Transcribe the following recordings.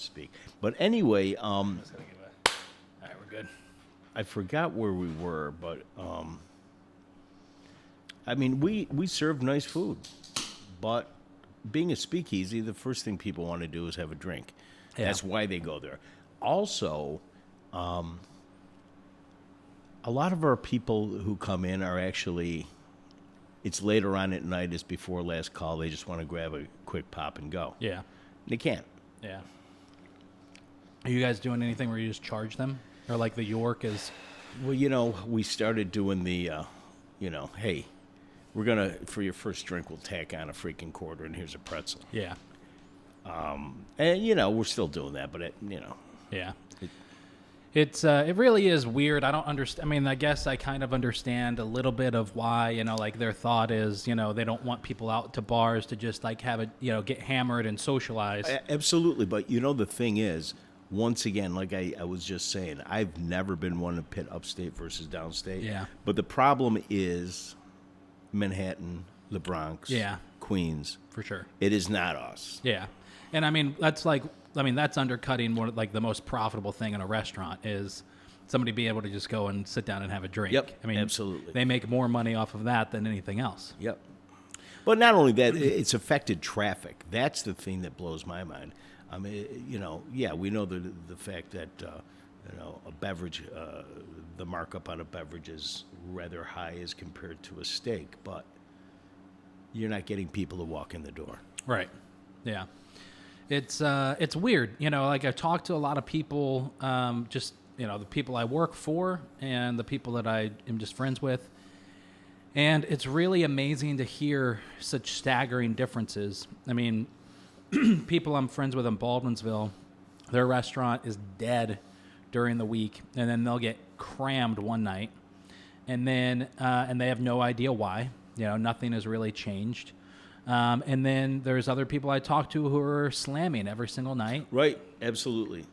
speak. But anyway, All right, we're good. I forgot where we were, but I mean, we serve nice food, but being a speakeasy, the first thing people want to do is have a drink. Yeah. That's why they go there. Also, a lot of our people who come in are actually, it's later on at night, it's before last call. They just want to grab a quick pop and go. Yeah. They can't. Yeah. Are you guys doing anything where you just charge them? Or like the York is... Well, you know, we started doing the, hey, we're going to, for your first drink, we'll tack on a freaking quarter and here's a pretzel. Yeah. And, we're still doing that, but, Yeah. It really is weird. I don't understand. I mean, I guess I kind of understand a little bit of why, like their thought is, they don't want people out to bars to just like have a, get hammered and socialize. Absolutely. But, the thing is, once again, like I was just saying, I've never been one to pit upstate versus downstate. Yeah. But the problem is Manhattan, the Bronx, Queens. For sure. It is not us. Yeah. And I mean, that's undercutting one, like the most profitable thing in a restaurant is somebody being able to just go and sit down and have a drink. Yep. I mean, absolutely. They make more money off of that than anything else. Yep. But not only that, it's affected traffic. That's the thing that blows my mind. I mean, we know the fact that, a beverage, the markup on a beverage is rather high as compared to a steak, but you're not getting people to walk in the door. Right. Yeah. It's weird. Like I've talked to a lot of people, just, the people I work for and the people that I am just friends with. And it's really amazing to hear such staggering differences. I mean, people I'm friends with in Baldwinsville, their restaurant is dead during the week, and then they'll get crammed one night, and then and they have no idea why. Nothing has really changed. And then there's other people I talk to who are slamming every single night. Right, absolutely.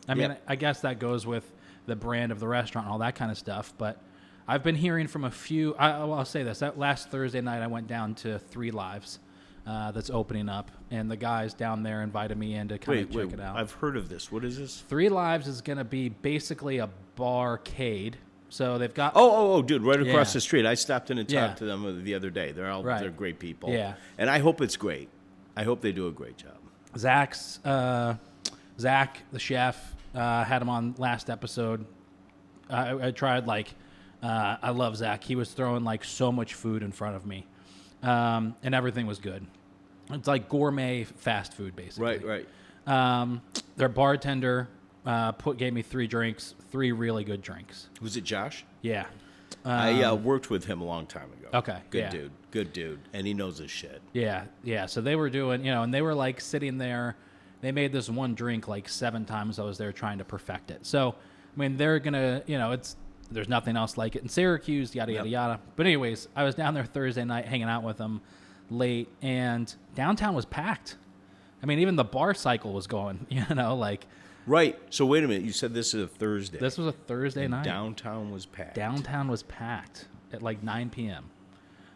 I mean, I guess that goes with the brand of the restaurant and all that kind of stuff, but I've been hearing from a few. I'll say this: that last Thursday night, I went down to 3 Lives. That's opening up, and the guys down there invited me in to kind of check it out. I've heard of this. What is this? 3 Lives is going to be basically a barcade. So they've got dude, right across the street. I stopped in and talked to them the other day. They're great people. Yeah, and I hope it's great. I hope they do a great job. Zach, the chef, had him on last episode. I tried I love Zach. He was throwing so much food in front of me. And everything was good. It's like gourmet fast food, basically. Right. Their bartender gave me 3 drinks, 3 really good drinks. Was it Josh? Yeah. I worked with him a long time ago. Okay. Good dude. And he knows his shit. Yeah. So they were doing, and they were sitting there. They made this one drink 7 times I was there trying to perfect it. So, I mean, they're going to, there's nothing else like it in Syracuse, yada, yada, yada. But anyways, I was down there Thursday night hanging out with them late, and downtown was packed. I mean, even the bar cycle was going, Right. So wait a minute. You said this is a Thursday. This was a Thursday night. Downtown was packed. Downtown was packed at 9 p.m.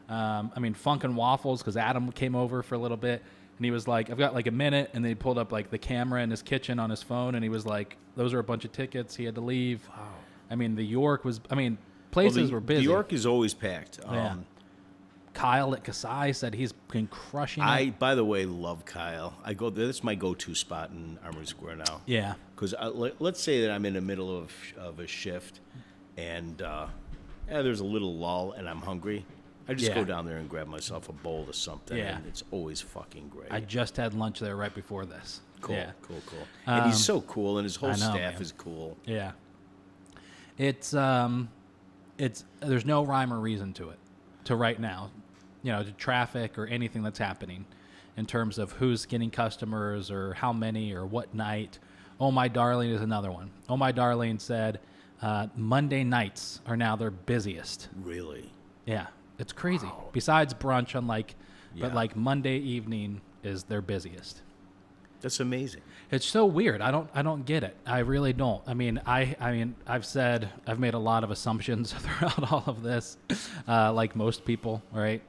I mean, Funk and Waffles, because Adam came over for a little bit, and he was like, I've got a minute, and then he pulled up the camera in his kitchen on his phone, and he was like, those are a bunch of tickets. He had to leave. Wow. I mean, the York was, places were busy. The York is always packed. Kyle at Kasai said he's been crushing it. I, by the way, love Kyle. I go there. That's my go-to spot in Armory Square now. Yeah. Because let's say that I'm in the middle of a shift, and there's a little lull, and I'm hungry. I just go down there and grab myself a bowl of something, and it's always fucking great. I just had lunch there right before this. Cool, yeah. cool. And he's so cool, and his whole staff is cool. Yeah. It's there's no rhyme or reason to it, to right now, to traffic or anything that's happening in terms of who's getting customers or how many or what night. Oh My Darling is another one. Oh My Darling said Monday nights are now their busiest. Really? Yeah, it's crazy. Wow. Besides brunch, but Monday evening is their busiest. That's amazing. It's so weird. I don't get it. I really don't. I mean, I've made a lot of assumptions throughout all of this, like most people, right?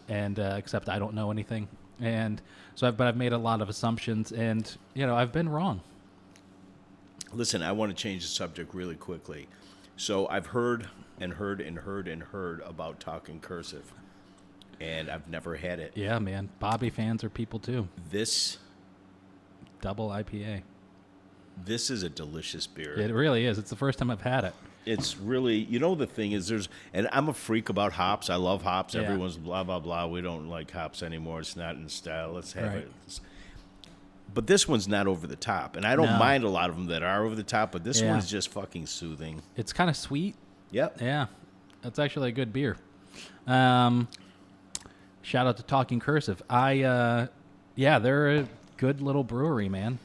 And except I don't know anything. And so, but I've made a lot of assumptions, and I've been wrong. Listen, I want to change the subject really quickly. So I've heard about talking cursive, and I've never had it. Yeah, man. Bobby fans are people too. This Double IPA. This is a delicious beer. It really is. It's the first time I've had it. It's really, the thing is and I'm a freak about hops. I love hops. Yeah. Everyone's blah, blah, blah. We don't like hops anymore. It's not in style. Let's have it. But this one's not over the top. And I don't mind a lot of them that are over the top, but this one's just fucking soothing. It's kind of sweet. Yep. Yeah. That's actually a good beer. Shout out to Talking Cursive. They're a good little brewery, man.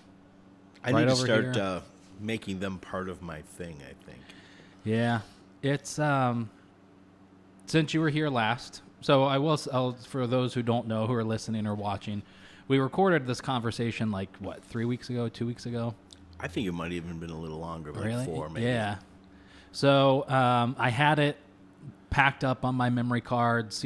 I need to start making them part of my thing, I think. Yeah. It's since you were here last. So I'll for those who don't know, who are listening or watching, we recorded this conversation 3 weeks ago, 2 weeks ago? I think it might have even been a little longer, really? 4 maybe. Yeah. So I had it packed up on my memory cards,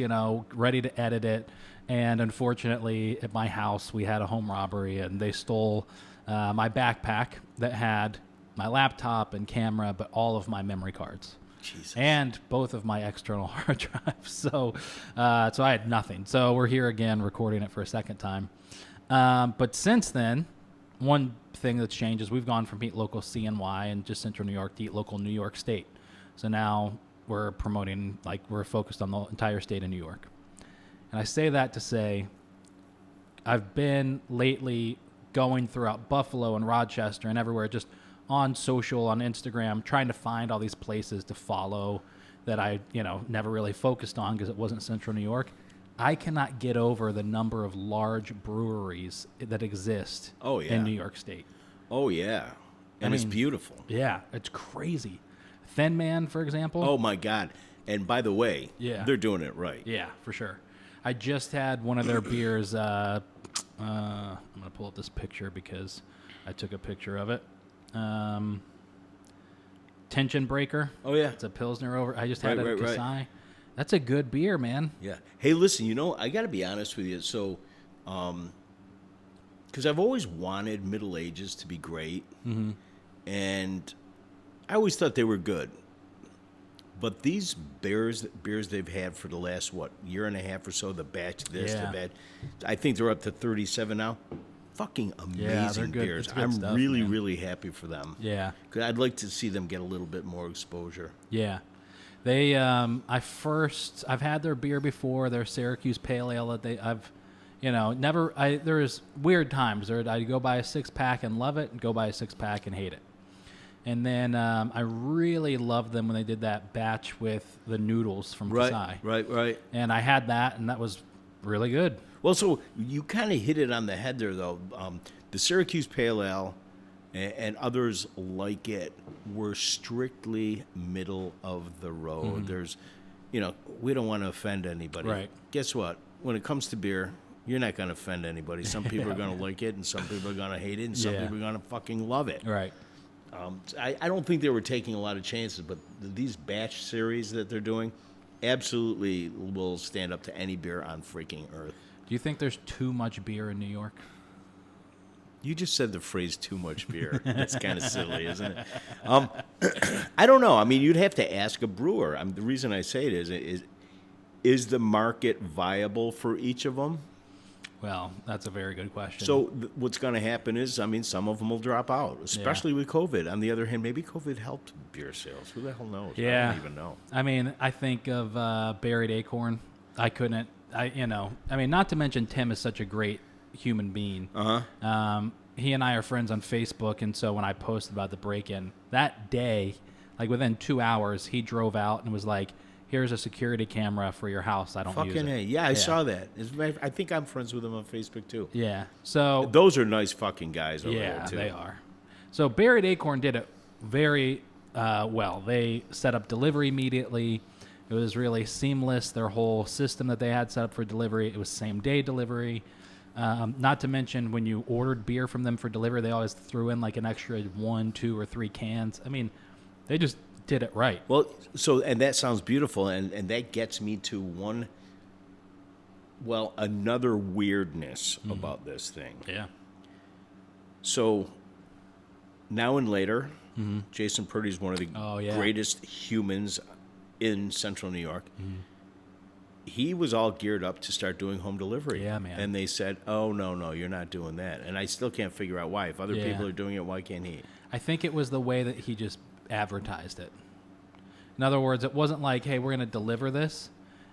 ready to edit it. And unfortunately, at my house, we had a home robbery, and they stole my backpack that had my laptop and camera, but all of my memory cards. Jesus. And both of my external hard drives. So I had nothing. So we're here again recording it for a second time. But since then, one thing that's changed is we've gone from Eat Local CNY and just Central New York to Eat Local New York State. So now we're promoting, we're focused on the entire state of New York. And I say that to say I've been lately going throughout Buffalo and Rochester and everywhere, just on social, on Instagram, trying to find all these places to follow that I, never really focused on because it wasn't Central New York. I cannot get over the number of large breweries that exist in New York State. Oh, yeah. And it's beautiful. Yeah, it's crazy. Thin Man, for example. Oh, my God. And by the way, they're doing it right. Yeah, for sure. I just had one of their beers. I'm going to pull up this picture because I took a picture of it. Tension Breaker. Oh, yeah. It's a Pilsner I just had it at right. Kasai. That's a good beer, man. Yeah. Hey, listen, I got to be honest with you. So, because I've always wanted Middle Ages to be great. Mm-hmm. And I always thought they were good. But these beers they've had for the last, year and a half or so, the batch the batch, I think they're up to 37 now. Fucking amazing beers. I'm stuff, really, man. really happy for them. Yeah. 'Cause I'd like to see them get a little bit more exposure. Yeah. They, I've had their beer before, their Syracuse Pale Ale that there's weird times where I go buy a 6-pack and love it and go buy a 6-pack and hate it. And then I really loved them when they did that batch with the noodles from Kasai. Right. And I had that, and that was really good. Well, so you kind of hit it on the head there, though. The Syracuse Pale Ale and others like it were strictly middle of the road. Mm-hmm. There's, we don't want to offend anybody. Right. Guess what? When it comes to beer, you're not going to offend anybody. Some people are going to like it, and some people are going to hate it, and some people are going to fucking love it. Right. I don't think they were taking a lot of chances, but these batch series that they're doing absolutely will stand up to any beer on freaking earth. Do you think there's too much beer in New York? You just said the phrase "too much beer." That's kind of silly, isn't it? I don't know. I mean, you'd have to ask a brewer. The reason I say it is the market viable for each of them? Well, that's a very good question. So what's going to happen is, some of them will drop out, especially with COVID. On the other hand, maybe COVID helped beer sales. Who the hell knows? Yeah. I don't even know. I mean, I think of Buried Acorn. Not to mention Tim is such a great human being. Uh-huh. He and I are friends on Facebook, and so when I posted about the break-in, that day, within 2 hours, he drove out and was like, here's a security camera for your house. I don't use it. Fucking A. Yeah, I saw that. I think I'm friends with him on Facebook, too. Yeah. So those are nice fucking guys over there, too. Yeah, they are. So Buried Acorn did it very well. They set up delivery immediately. It was really seamless. Their whole system that they had set up for delivery, it was same-day delivery. Not to mention when you ordered beer from them for delivery, they always threw in an extra 1, 2, or 3 cans. I mean, they just did it right. Well, and that sounds beautiful, and that gets me to one Well, another weirdness about this thing. Yeah. So now and later, Jason Purdy is one of the greatest humans in Central New York. He was all geared up to start doing home delivery. Yeah, man. And they said, oh, no, you're not doing that. And I still can't figure out why. If other people are doing it, why can't he? I think it was the way that he just advertised it. In other words, it wasn't like, hey, we're going to deliver this.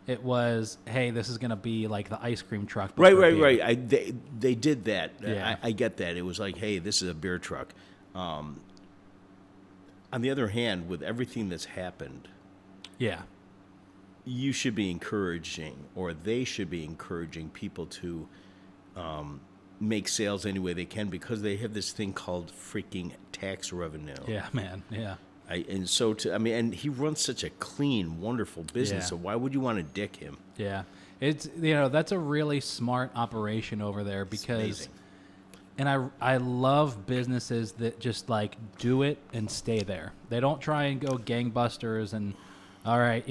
It was, hey, this is going to be like the ice cream truck. Right. They did that. Yeah. I get that. It was like, hey, this is a beer truck. On the other hand, with everything that's happened, Yeah. you should be encouraging, or they should be encouraging people to make sales any way they can, because they have this thing called freaking tax revenue. Yeah, man. Yeah. And he runs such a clean, wonderful business. Yeah. So why would you want to dick him? Yeah. It's, that's a really smart operation over there, It's because, amazing. and I love businesses that just like do it and stay there. They don't try and go gangbusters and, all right,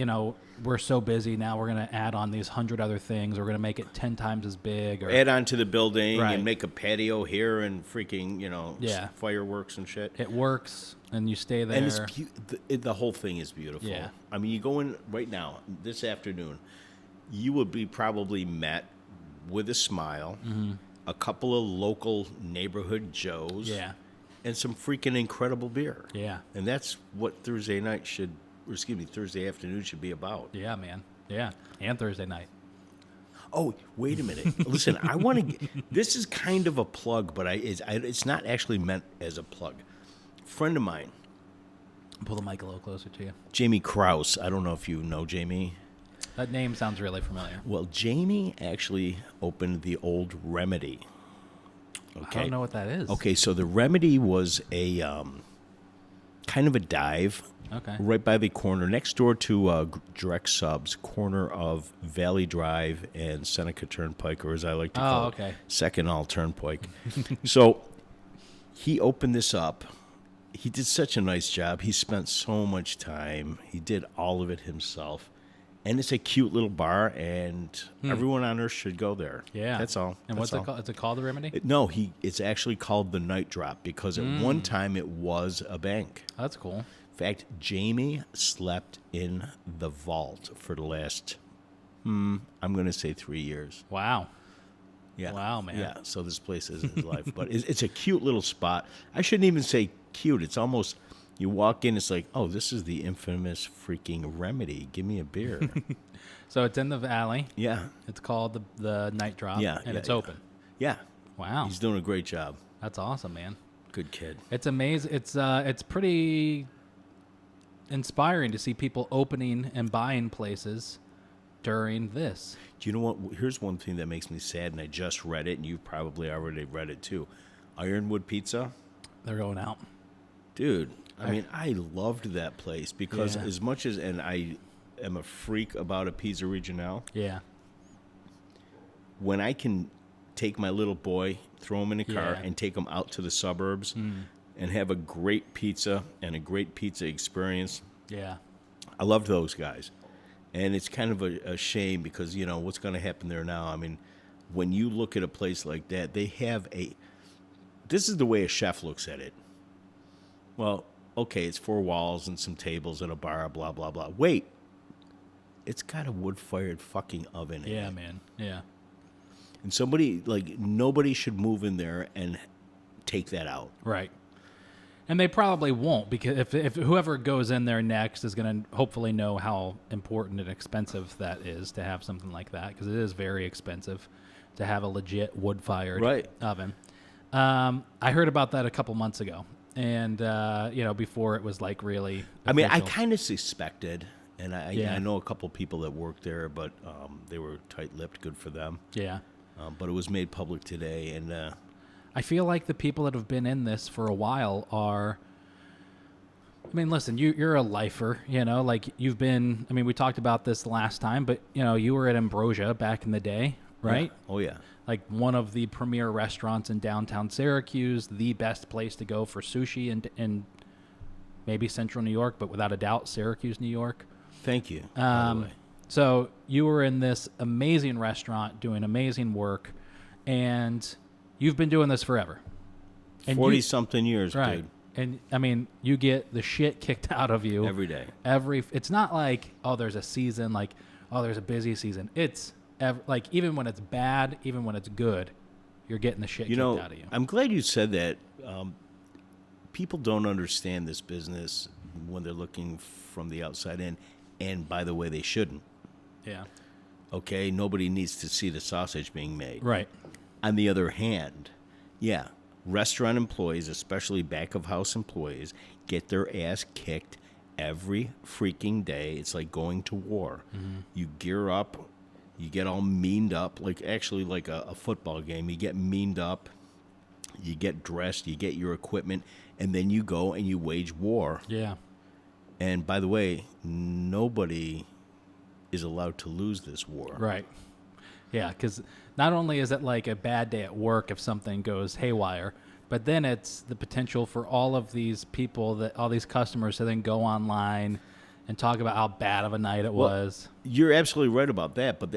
we're so busy now, we're going to add on these 100 other things. We're going to make it 10 times as big. Or Add on to the building Right. and make a patio here and freaking, Yeah. fireworks and shit. It works, and you stay there. And the whole thing is beautiful. Yeah. I mean, you go in right now, this afternoon, you would be probably met with a smile, a couple of local neighborhood Joes, Yeah. and some freaking incredible beer. Yeah. And that's what Thursday afternoon should be about. Yeah, man. Yeah. And Thursday night. Oh, wait a minute. Listen, I want to. This is kind of a plug, but it's not actually meant as a plug. Friend of mine, Pull the mic a little closer to you. Jamie Krause. I don't know if you know Jamie. That name sounds really familiar. Well, Jamie actually opened the old Remedy. Okay. I don't know what that is. Okay, so the Remedy was a kind of a dive. Okay. Right by the corner, next door to Direct Subs, corner of Valley Drive and Seneca Turnpike, or as I like to call it, Second All Turnpike. So he opened this up. He did such a nice job. He spent so much time. He did all of it himself. And it's a cute little bar, and everyone on Earth should go there. Yeah. That's all. And what's it called? Is it called the Remedy? No, it's actually called the Night Drop, because at one time it was a bank. That's cool. In fact, Jamie slept in the vault for the last, I'm going to say 3 years. Wow. Yeah. Wow, man. Yeah, so this place is his life. But it's a cute little spot. I shouldn't even say cute. It's almost, you walk in, it's like, oh, this is the infamous freaking Remedy. Give me a beer. So it's in the valley. Yeah. It's called the Night Drop. Yeah, And yeah, it's yeah. open. Yeah. Wow. He's doing a great job. That's awesome, man. Good kid. It's amazing. It's pretty inspiring to see people opening and buying places during this. Do you know what? Here's one thing that makes me sad, and I just read it, and you probably already read it too. Ironwood Pizza. They're going out. Dude, I mean, I loved that place because Yeah. as much as, and I am a freak about a pizza regionale, Yeah. when I can take my little boy, throw him in a car, Yeah. and take him out to the suburbs and have a great pizza and a great pizza experience, Yeah. I love those guys. And it's kind of a shame because, what's going to happen there now? I mean, when you look at a place like that, they have this is the way a chef looks at it. Well, okay, it's 4 walls and some tables and a bar, blah, blah, blah. Wait, it's got a wood-fired fucking oven in Yeah, it. man. Yeah. And nobody should move in there and take that out. Right. And they probably won't, because if whoever goes in there next is going to hopefully know how important and expensive that is to have something like that, because it is very expensive to have a legit wood-fired oven. I heard about that a couple months ago, and before it was like really official. I mean, I kind of suspected, and I Yeah. know a couple people that worked there, but they were tight-lipped, good for them. Yeah. But it was made public today, and I feel like the people that have been in this for a while are, I mean, listen, you're a lifer, like you've been, I mean, we talked about this last time, but, you were at Ambrosia back in the day, right? Yeah. Oh, yeah. Like one of the premier restaurants in downtown Syracuse, the best place to go for sushi in maybe central New York, but without a doubt, Syracuse, New York. Thank you, by the way. So you were in this amazing restaurant doing amazing work, and you've been doing this forever. And 40-something years, right. dude. And, I mean, you get the shit kicked out of you. Every day. It's not like, oh, there's a season, like, oh, there's a busy season. It's, like, even when it's bad, even when it's good, you're getting the shit kicked out of you. I'm glad you said that. People don't understand this business when they're looking from the outside in. And, by the way, they shouldn't. Yeah. Okay? Nobody needs to see the sausage being made. Right. On the other hand, yeah, restaurant employees, especially back-of-house employees, get their ass kicked every freaking day. It's like going to war. Mm-hmm. You gear up, you get all meaned up, like a football game. You get meaned up, you get dressed, you get your equipment, and then you go and you wage war. Yeah. And by the way, nobody is allowed to lose this war. Right. Yeah, because not only is it like a bad day at work if something goes haywire, but then it's the potential for all of these people, all these customers to then go online and talk about how bad of a night it was. You're absolutely right about that, but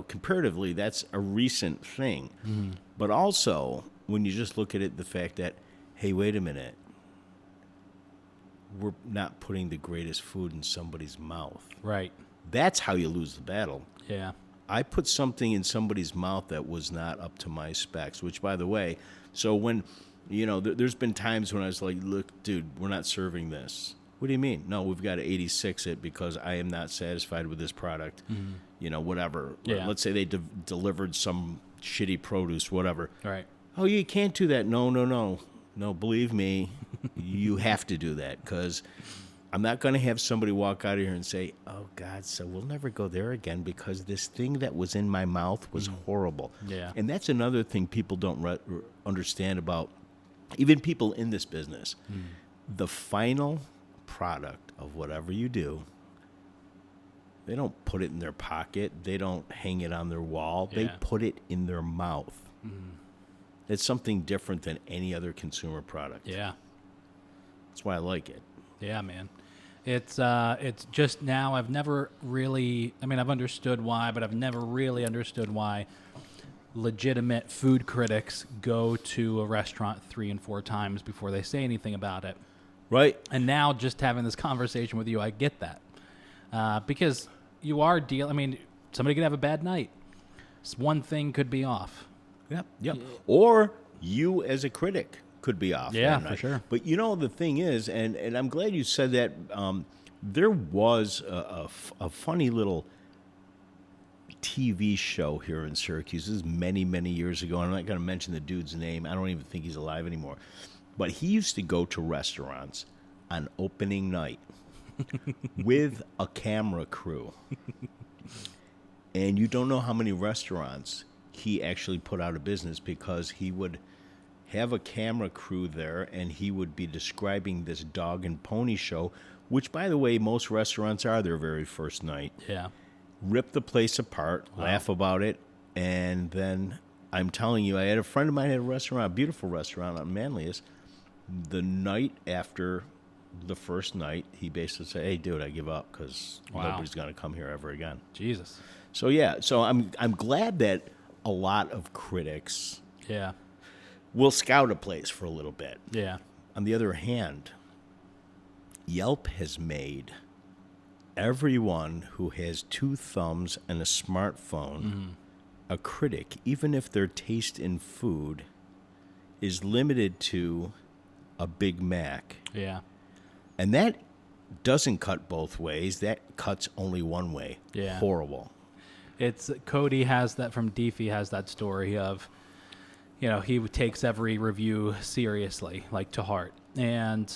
comparatively, that's a recent thing. Mm-hmm. But also, when you just look at it, the fact that, hey, wait a minute, we're not putting the greatest food in somebody's mouth. Right. That's how you lose the battle. Yeah. I put something in somebody's mouth that was not up to my specs, which, by the way, so when, there's been times when I was like, look, dude, we're not serving this. What do you mean? No, we've got to 86 it because I am not satisfied with this product. Mm-hmm. Whatever. Yeah. Let's say they delivered some shitty produce, whatever. Right. Oh, you can't do that. No. No, believe me, you have to do that because I'm not going to have somebody walk out of here and say, oh, God, so we'll never go there again because this thing that was in my mouth was horrible. Yeah. And that's another thing people don't understand about even people in this business. The final product of whatever you do, they don't put it in their pocket. They don't hang it on their wall. Yeah. They put it in their mouth. It's something different than any other consumer product. Yeah. That's why I like it. Yeah, man. It's just now I've never really, I've understood why, but I've never really understood why legitimate food critics go to a restaurant 3 and 4 times before they say anything about it. Right. And now just having this conversation with you, I get that. Because you are somebody could have a bad night. One thing could be off. Yep. Or you as a critic could be off. Yeah, for sure. But the thing is, and I'm glad you said that, there was a funny little TV show here in Syracuse. This is many, many years ago. I'm not going to mention the dude's name. I don't even think he's alive anymore. But he used to go to restaurants on opening night with a camera crew. And you don't know how many restaurants he actually put out of business because he would have a camera crew there and he would be describing this dog and pony show, which, by the way, most restaurants are their very first night. Yeah. Rip the place apart, laugh about it, and then I'm telling you, I had a friend of mine at a restaurant, a beautiful restaurant on Manlius. The night after the first night, he basically said, hey, dude, I give up because nobody's going to come here ever again. Jesus. So, yeah, I'm glad that a lot of critics will scout a place for a little bit. Yeah. On the other hand, Yelp has made everyone who has 2 thumbs and a smartphone a critic, even if their taste in food is limited to a Big Mac. Yeah. And that doesn't cut both ways. That cuts only one way. Yeah. Horrible. It's Cody has that from Deefy has that story of, he takes every review seriously, like to heart. And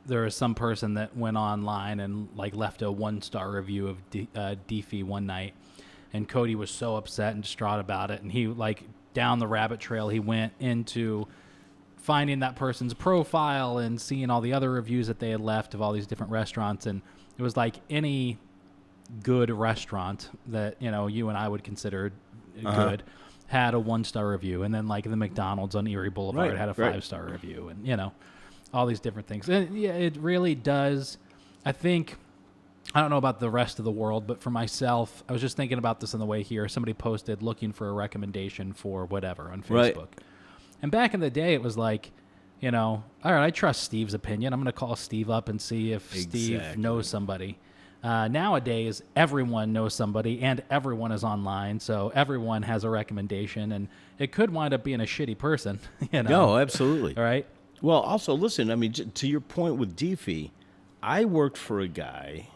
there was some person that went online and left a 1-star review of Deefy one night. And Cody was so upset and distraught about it. And he down the rabbit trail, he went into finding that person's profile and seeing all the other reviews that they had left of all these different restaurants. And it was like any good restaurant that, you and I would consider good had a 1-star review. And then the McDonald's on Erie Boulevard had a 5-star review and, all these different things. And yeah, it really does. I think I don't know about the rest of the world, but for myself, I was just thinking about this on the way here. Somebody posted looking for a recommendation for whatever on Facebook. Right. And back in the day, it was like, all right, I trust Steve's opinion. I'm going to call Steve up and see if Steve knows somebody. Nowadays, everyone knows somebody and everyone is online, so everyone has a recommendation, and it could wind up being a shitty person. No, absolutely. All right. Well, also, listen, I mean, to your point with Deefy, I worked for a guy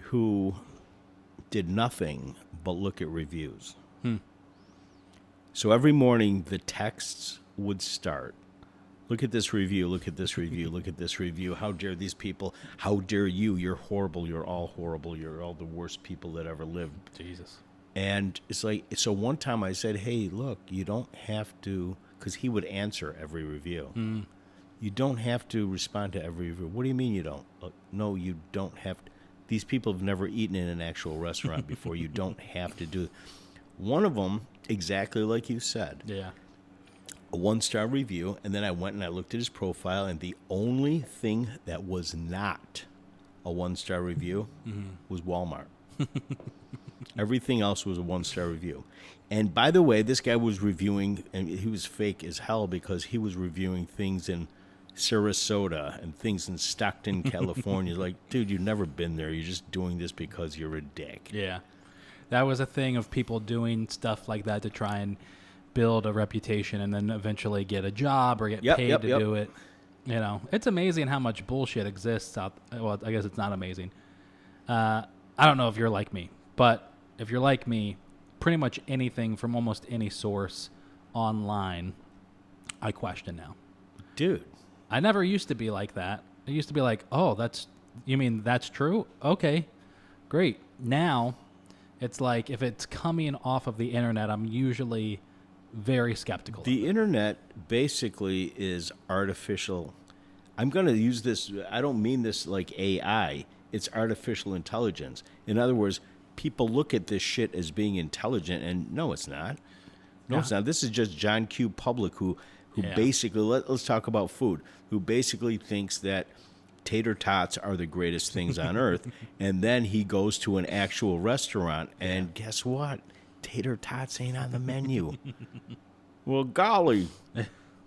who did nothing but look at reviews. So every morning, the texts would start. Look at this review, look at this review, look at this review. How dare these people? How dare you? You're horrible. You're all horrible. You're all the worst people that ever lived. Jesus. And it's like, so one time I said, hey, look, you don't have to, because he would answer every review. You don't have to respond to every review. What do you mean you don't? No, you don't have to. These people have never eaten in an actual restaurant before. You don't have to do it. One of them, exactly like you said. Yeah. A 1-star review, and then I went and I looked at his profile, and the only thing that was not a 1-star review was Walmart. Everything else was a 1-star review. And by the way, this guy was reviewing, and he was fake as hell because he was reviewing things in Sarasota and things in Stockton, California. Like, dude, you've never been there. You're just doing this because you're a dick. Yeah. That was a thing of people doing stuff like that to try and build a reputation and then eventually get a job or get paid to do it. It's amazing how much bullshit exists out. Well, I guess it's not amazing. I don't know if you're like me, but if you're like me, pretty much anything from almost any source online, I question now. Dude. I never used to be like that. I used to be like, oh, you mean that's true? Okay, great. Now, it's like if it's coming off of the internet, I'm usually very skeptical. The internet basically is artificial. I'm going to use this. I don't mean this like AI. It's artificial intelligence. In other words, people look at this shit as being intelligent, and no, it's not. No, it's not. This is just John Q. Public who basically, let's talk about food, who basically thinks that tater tots are the greatest things on earth, and then he goes to an actual restaurant, and guess what? Tater tots ain't on the menu. Well, golly,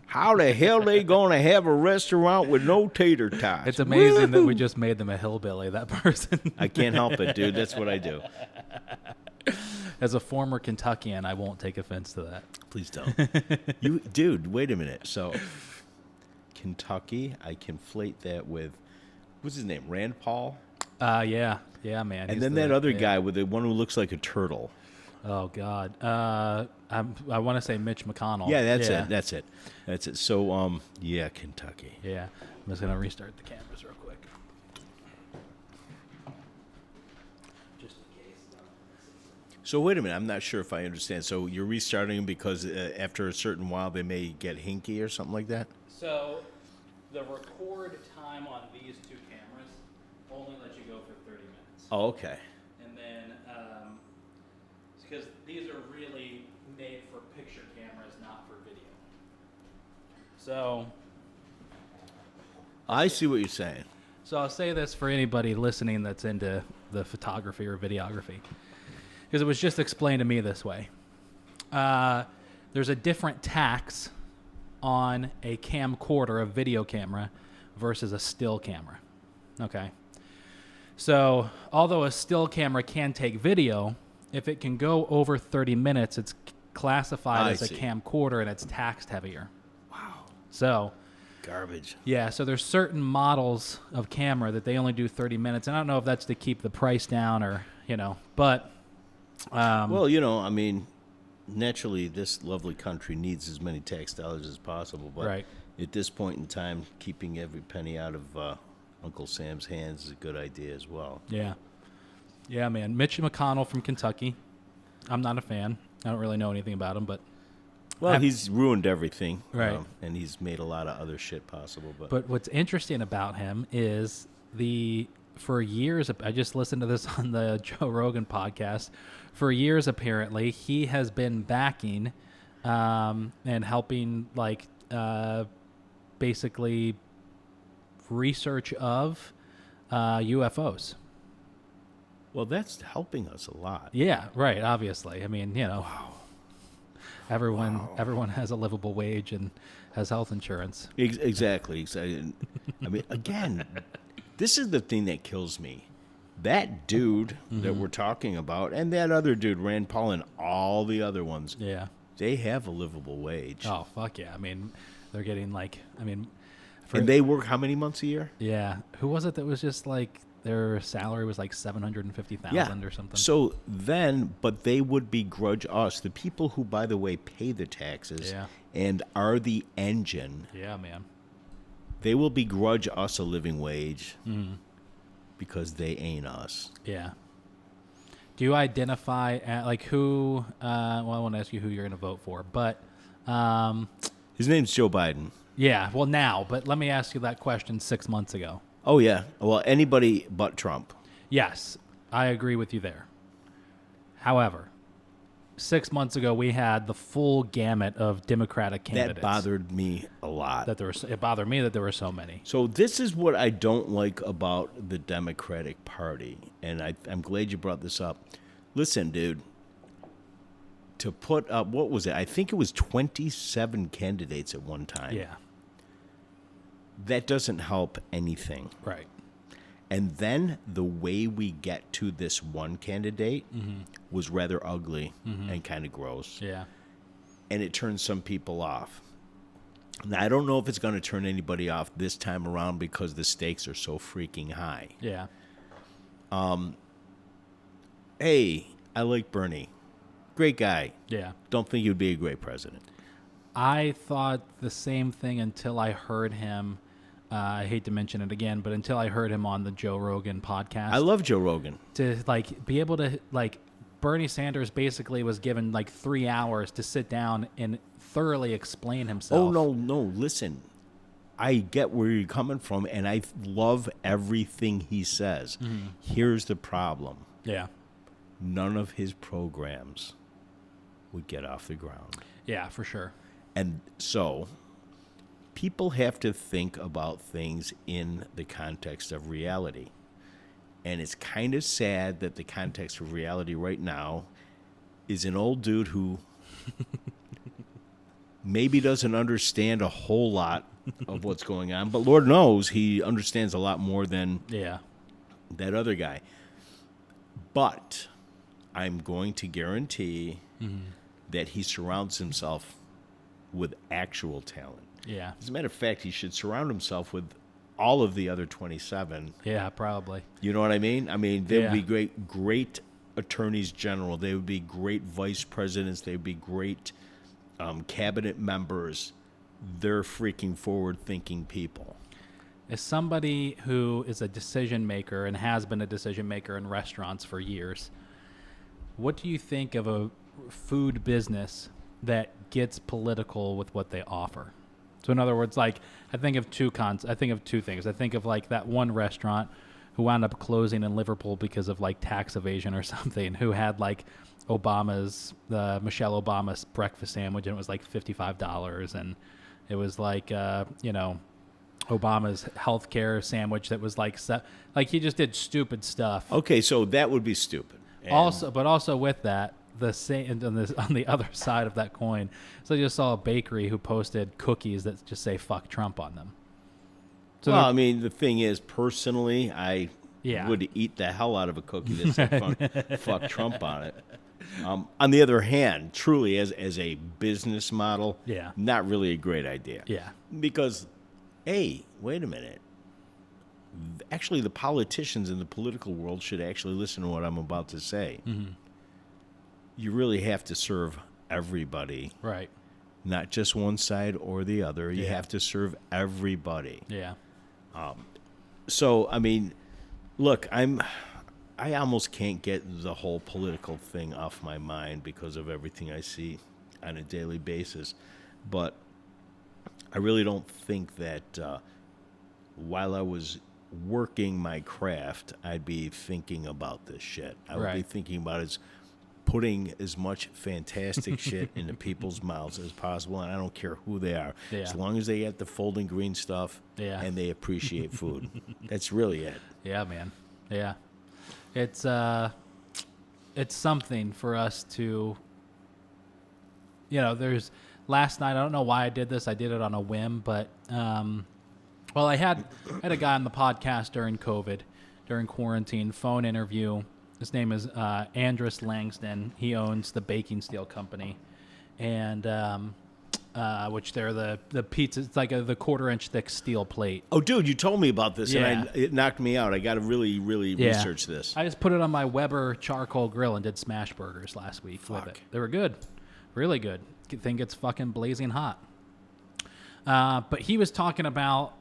how the hell they gonna have a restaurant with no tater tots? It's amazing that we just made them a hillbilly, that person. I can't help it, dude. That's what I do. As a former Kentuckian, I won't take offense to that. Please don't. Dude, wait a minute. So, Kentucky, I conflate that with, what's his name? Rand Paul? Yeah, man. And then that other guy with the one who looks like a turtle. Oh God, I want to say Mitch McConnell. Yeah, that's it. So, Kentucky. Yeah, I'm just gonna restart the cameras real quick, just in case. So wait a minute, I'm not sure if I understand. So you're restarting them because after a certain while they may get hinky or something like that? So the record time on these two cameras only lets you go for 30 minutes. Oh, okay. And then, because these are really made for picture cameras, not for video. So I see what you're saying. So I'll say this for anybody listening that's into the photography or videography, because it was just explained to me this way. There's a different tax on a camcorder, a video camera, versus a still camera. Okay. So although a still camera can take video, if it can go over 30 minutes, it's classified as a camcorder and it's taxed heavier. Wow. So garbage. Yeah, so there's certain models of camera that they only do 30 minutes. And I don't know if that's to keep the price down or, but well, I mean, naturally, this lovely country needs as many tax dollars as possible. But at this point in time, keeping every penny out of Uncle Sam's hands is a good idea as well. Yeah. Yeah, man. Mitch MCConnell from Kentucky. I'm not a fan. I don't really know anything about him, but... Well, he's ruined everything. Right. And he's made a lot of other shit possible. But what's interesting about him is for years, I just listened to this on the Joe Rogan podcast. For years, apparently, he has been backing and helping, basically research of UFOs. Well, that's helping us a lot. Yeah, right. Obviously, I mean, everyone has a livable wage and has health insurance. Exactly. I mean, again, this is the thing that kills me. That dude that we're talking about, and that other dude, Rand Paul, and all the other ones, Yeah. they have a livable wage. Oh fuck yeah! I mean, they're getting And they work how many months a year? yeah. Who was it that was just like their salary was like $750,000 or something? So then, but they would begrudge us, the people who, by the way, pay the taxes Yeah. and are the engine. Yeah, man. They will begrudge us a living wage because they ain't us. Yeah. Do you identify like who? Well, I want to ask you who you're going to vote for, but His name's Joe Biden. yeah. Well, now, but let me ask you that question 6 months ago. Oh, yeah. Well, anybody but Trump. Yes, I agree with you there. However, 6 months ago we had the full gamut of Democratic candidates. That bothered me a lot. It bothered me that there were so many. So this is what I don't like about the Democratic Party, and I'm glad you brought this up. Listen, dude, to put up, what was it? I think it was 27 candidates at one time. Yeah. That doesn't help anything. Right. And then the way we get to this one candidate was rather ugly and kind of gross. Yeah. And it turns some people off. Now, I don't know if it's going to turn anybody off this time around because the stakes are so freaking high. Yeah. Hey, I like Bernie. Great guy. Yeah. Don't think he'd be a great president. I thought the same thing until I heard him. I hate to mention it again, but until I heard him on the Joe Rogan podcast. I love Joe Rogan. To be able to Bernie Sanders basically was given 3 hours to sit down and thoroughly explain himself. Oh, no, listen. I get where you're coming from, and I love everything he says. Here's the problem. Yeah. None of his programs would get off the ground. Yeah, for sure. And so people have to think about things in the context of reality. And it's kind of sad that the context of reality right now is an old dude who maybe doesn't understand a whole lot of what's going on, but Lord knows he understands a lot more than that other guy. But I'm going to guarantee that he surrounds himself with actual talent. Yeah. As a matter of fact, he should surround himself with all of the other 27. Yeah, probably. You know what I mean? I mean, they would be great attorneys general. They would be great vice presidents. They would be great cabinet members. They're freaking forward-thinking people. As somebody who is a decision maker and has been a decision maker in restaurants for years, what do you think of a food business that gets political with what they offer? So in other words, I think of two things. I think of that one restaurant who wound up closing in Liverpool because of tax evasion or something, who had Michelle Obama's breakfast sandwich, and it was $55, and it was Obama's healthcare sandwich that was he just did stupid stuff. Okay, so that would be stupid. And Also with that, the same on the other side of that coin. So I just saw a bakery who posted cookies that just say "fuck Trump" on them. So well, I mean, the thing is, personally, I would eat the hell out of a cookie that said fuck Trump on it. On the other hand, truly, as a business model, not really a great idea. Yeah. Because, hey, wait a minute. Actually, the politicians in the political world should actually listen to what I'm about to say. You really have to serve everybody. Right. Not just one side or the other. You have to serve everybody. Yeah. So, I mean, look, I almost can't get the whole political thing off my mind because of everything I see on a daily basis. But I really don't think that while I was working my craft, I'd be thinking about this shit. I would be thinking about putting as much fantastic shit into people's mouths as possible, and I don't care who they are. Yeah. As long as they get the folding green stuff and they appreciate food. That's really it. Yeah, man. Yeah. It's something for us to, there's last night, I don't know why I did this. I did it on a whim, but, I had a guy on the podcast during COVID, during quarantine, phone interview. His name is Andrus Langston. He owns the baking steel company, and which they're the pizza. It's like the 1/4-inch thick steel plate. Oh, dude, you told me about this, and it knocked me out. I got to really, really research this. I just put it on my Weber charcoal grill and did smash burgers last week with it. They were good, really good. I think it's fucking blazing hot. But he was talking about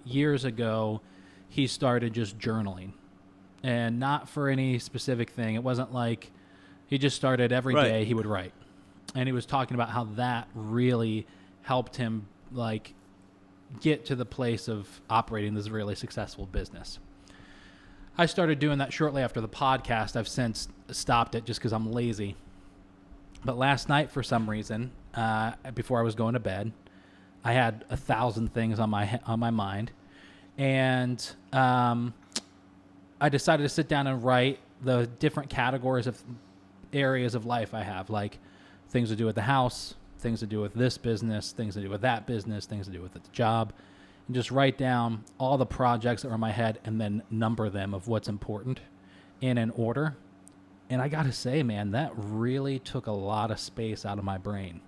years ago, he started just journaling. And not for any specific thing. It wasn't like he just started every day he would write. And he was talking about how that really helped him like get to the place of operating this really successful business. I started doing that shortly after the podcast. I've since stopped it just because I'm lazy. But last night, for some reason, before I was going to bed, I had 1,000 things on my mind. And I decided to sit down and write the different categories of areas of life I have, like things to do with the house, things to do with this business, things to do with that business, things to do with the job, and just write down all the projects that are in my head and then number them of what's important in an order. And I got to say, man, that really took a lot of space out of my brain.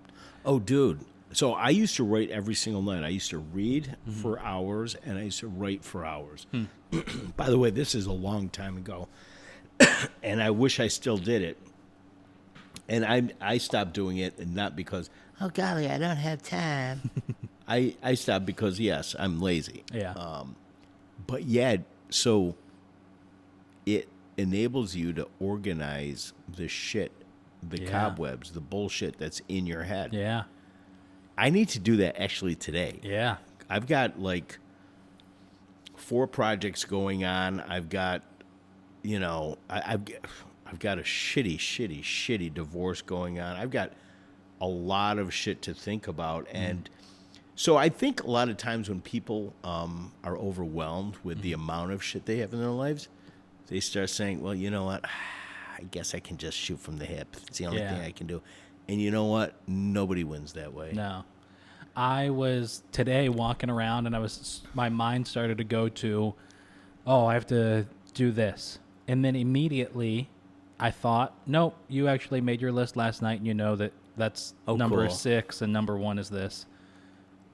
Oh, dude. So I used to write every single night. I used to read for hours, and I used to write for hours. By the way, this is a long time ago, and I wish I still did it. And I stopped doing it, and not because, oh, golly, I don't have time. I stopped because, yes, I'm lazy. Yeah. But, yeah, so it enables you to organize the shit, the cobwebs, the bullshit that's in your head. Yeah. I need to do that actually today. Yeah. I've got like 4 projects going on. I've got, I've got a shitty divorce going on. I've got a lot of shit to think about. And so I think a lot of times when people are overwhelmed with the amount of shit they have in their lives, they start saying, well, you know what? I guess I can just shoot from the hip. It's the only thing I can do. And you know what? Nobody wins that way. No. I was today walking around and my mind started to go to, oh, I have to do this. And then immediately I thought, nope, you actually made your list last night and you know that's number 6 and number 1 is this.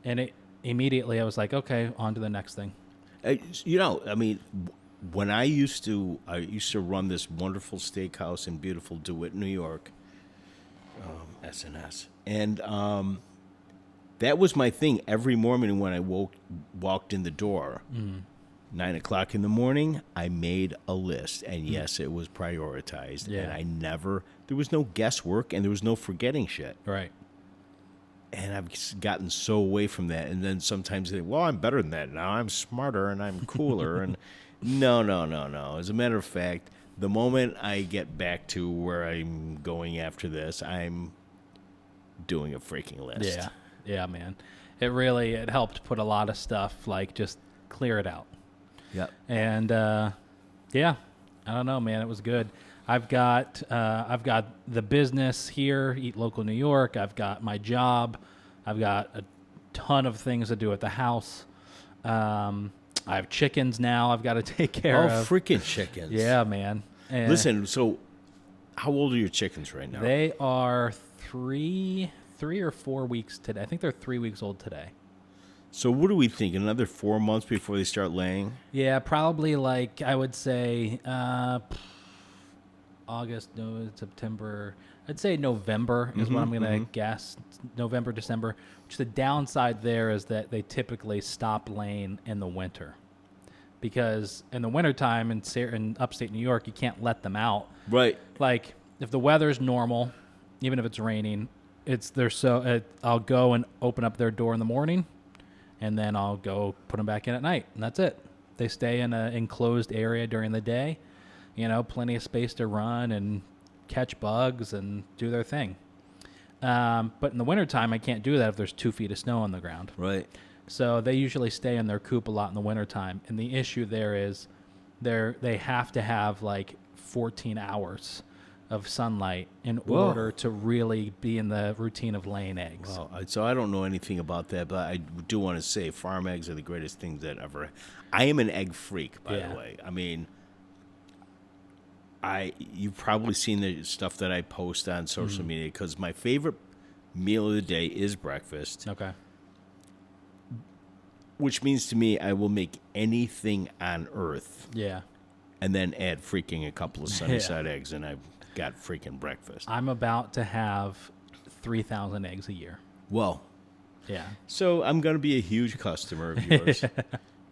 And immediately I was like, okay, on to the next thing. When I used to run this wonderful steakhouse in beautiful DeWitt, New York, SNS. And that was my thing every morning when I walked in the door. 9 o'clock in the morning, I made a list. And yes, it was prioritized. Yeah. And there was no guesswork and there was no forgetting shit. Right. And I've gotten so away from that. And then sometimes they say, well, I'm better than that now. I'm smarter and I'm cooler. And no. As a matter of fact, the moment I get back to where I'm going after this, I'm doing a freaking list. Yeah, man. It helped put a lot of stuff, like, just clear it out. Yep. And, I don't know, man. It was good. I've got the business here, Eat Local New York. I've got my job. I've got a ton of things to do at the house. I have chickens now I've got to take care of. Oh, freaking chickens. Yeah, man. And listen, so how old are your chickens right now? They are 3 or 4 weeks today. I think they're 3 weeks old today. So what do we think? Another 4 months before they start laying? Yeah, probably like I would say August, September. I'd say November is what I'm going to guess. November, December. Which the downside there is that they typically stop laying in the winter. Because in the wintertime in upstate New York, you can't let them out. Right. Like, if the weather's normal, even if it's raining, I'll go and open up their door in the morning, and then I'll go put them back in at night, and that's it. They stay in an enclosed area during the day, plenty of space to run and catch bugs and do their thing. But in the wintertime, I can't do that if there's 2 feet of snow on the ground. Right. So they usually stay in their coop a lot in the wintertime. And the issue there is they have to have like 14 hours of sunlight in Whoa. order to really be in the routine of laying eggs. Well, so I don't know anything about that, but I do want to say farm eggs are the greatest things that ever. I am an egg freak, by the way. I mean, you've probably seen the stuff that I post on social media because my favorite meal of the day is breakfast. Okay. Which means to me, I will make anything on earth. Yeah. And then add freaking a couple of sunny side eggs, and I've got freaking breakfast. I'm about to have 3,000 eggs a year. Well, yeah. So I'm going to be a huge customer of yours.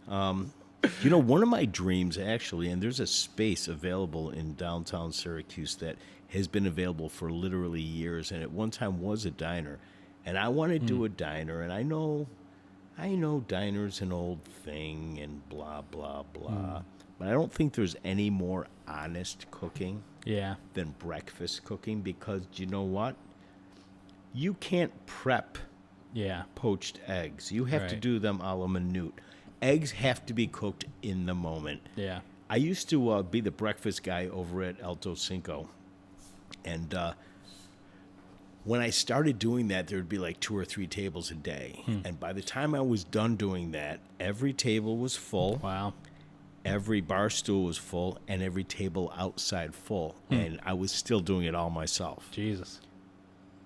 One of my dreams, actually, and there's a space available in downtown Syracuse that has been available for literally years, and at one time was a diner. And I want to do a diner, and I know diner's an old thing and blah, blah, blah. But I don't think there's any more honest cooking than breakfast cooking because you know what? You can't prep poached eggs. You have to do them a la minute. Eggs have to be cooked in the moment. Yeah. I used to be the breakfast guy over at Alto Cinco. And when I started doing that, there would be like 2 or 3 tables a day. And by the time I was done doing that, every table was full. Wow. Every bar stool was full, and every table outside full. And I was still doing it all myself. Jesus.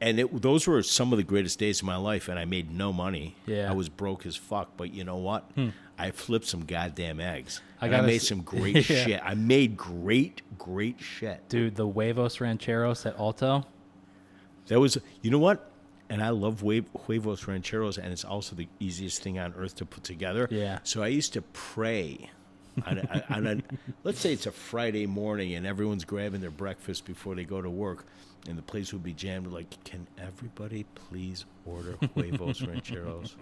And those were some of the greatest days of my life, and I made no money. Yeah. I was broke as fuck, but you know what? I flipped some goddamn eggs. I gotta made some great Yeah. shit. I made great shit. Dude, the huevos rancheros at Alto. That was, you know what? And I love huevos rancheros, and it's also the easiest thing on earth to put together. Yeah. So I used to pray on let's say it's a Friday morning, and everyone's grabbing their breakfast before they go to work, and the place would be jammed. Like, can everybody please order huevos rancheros?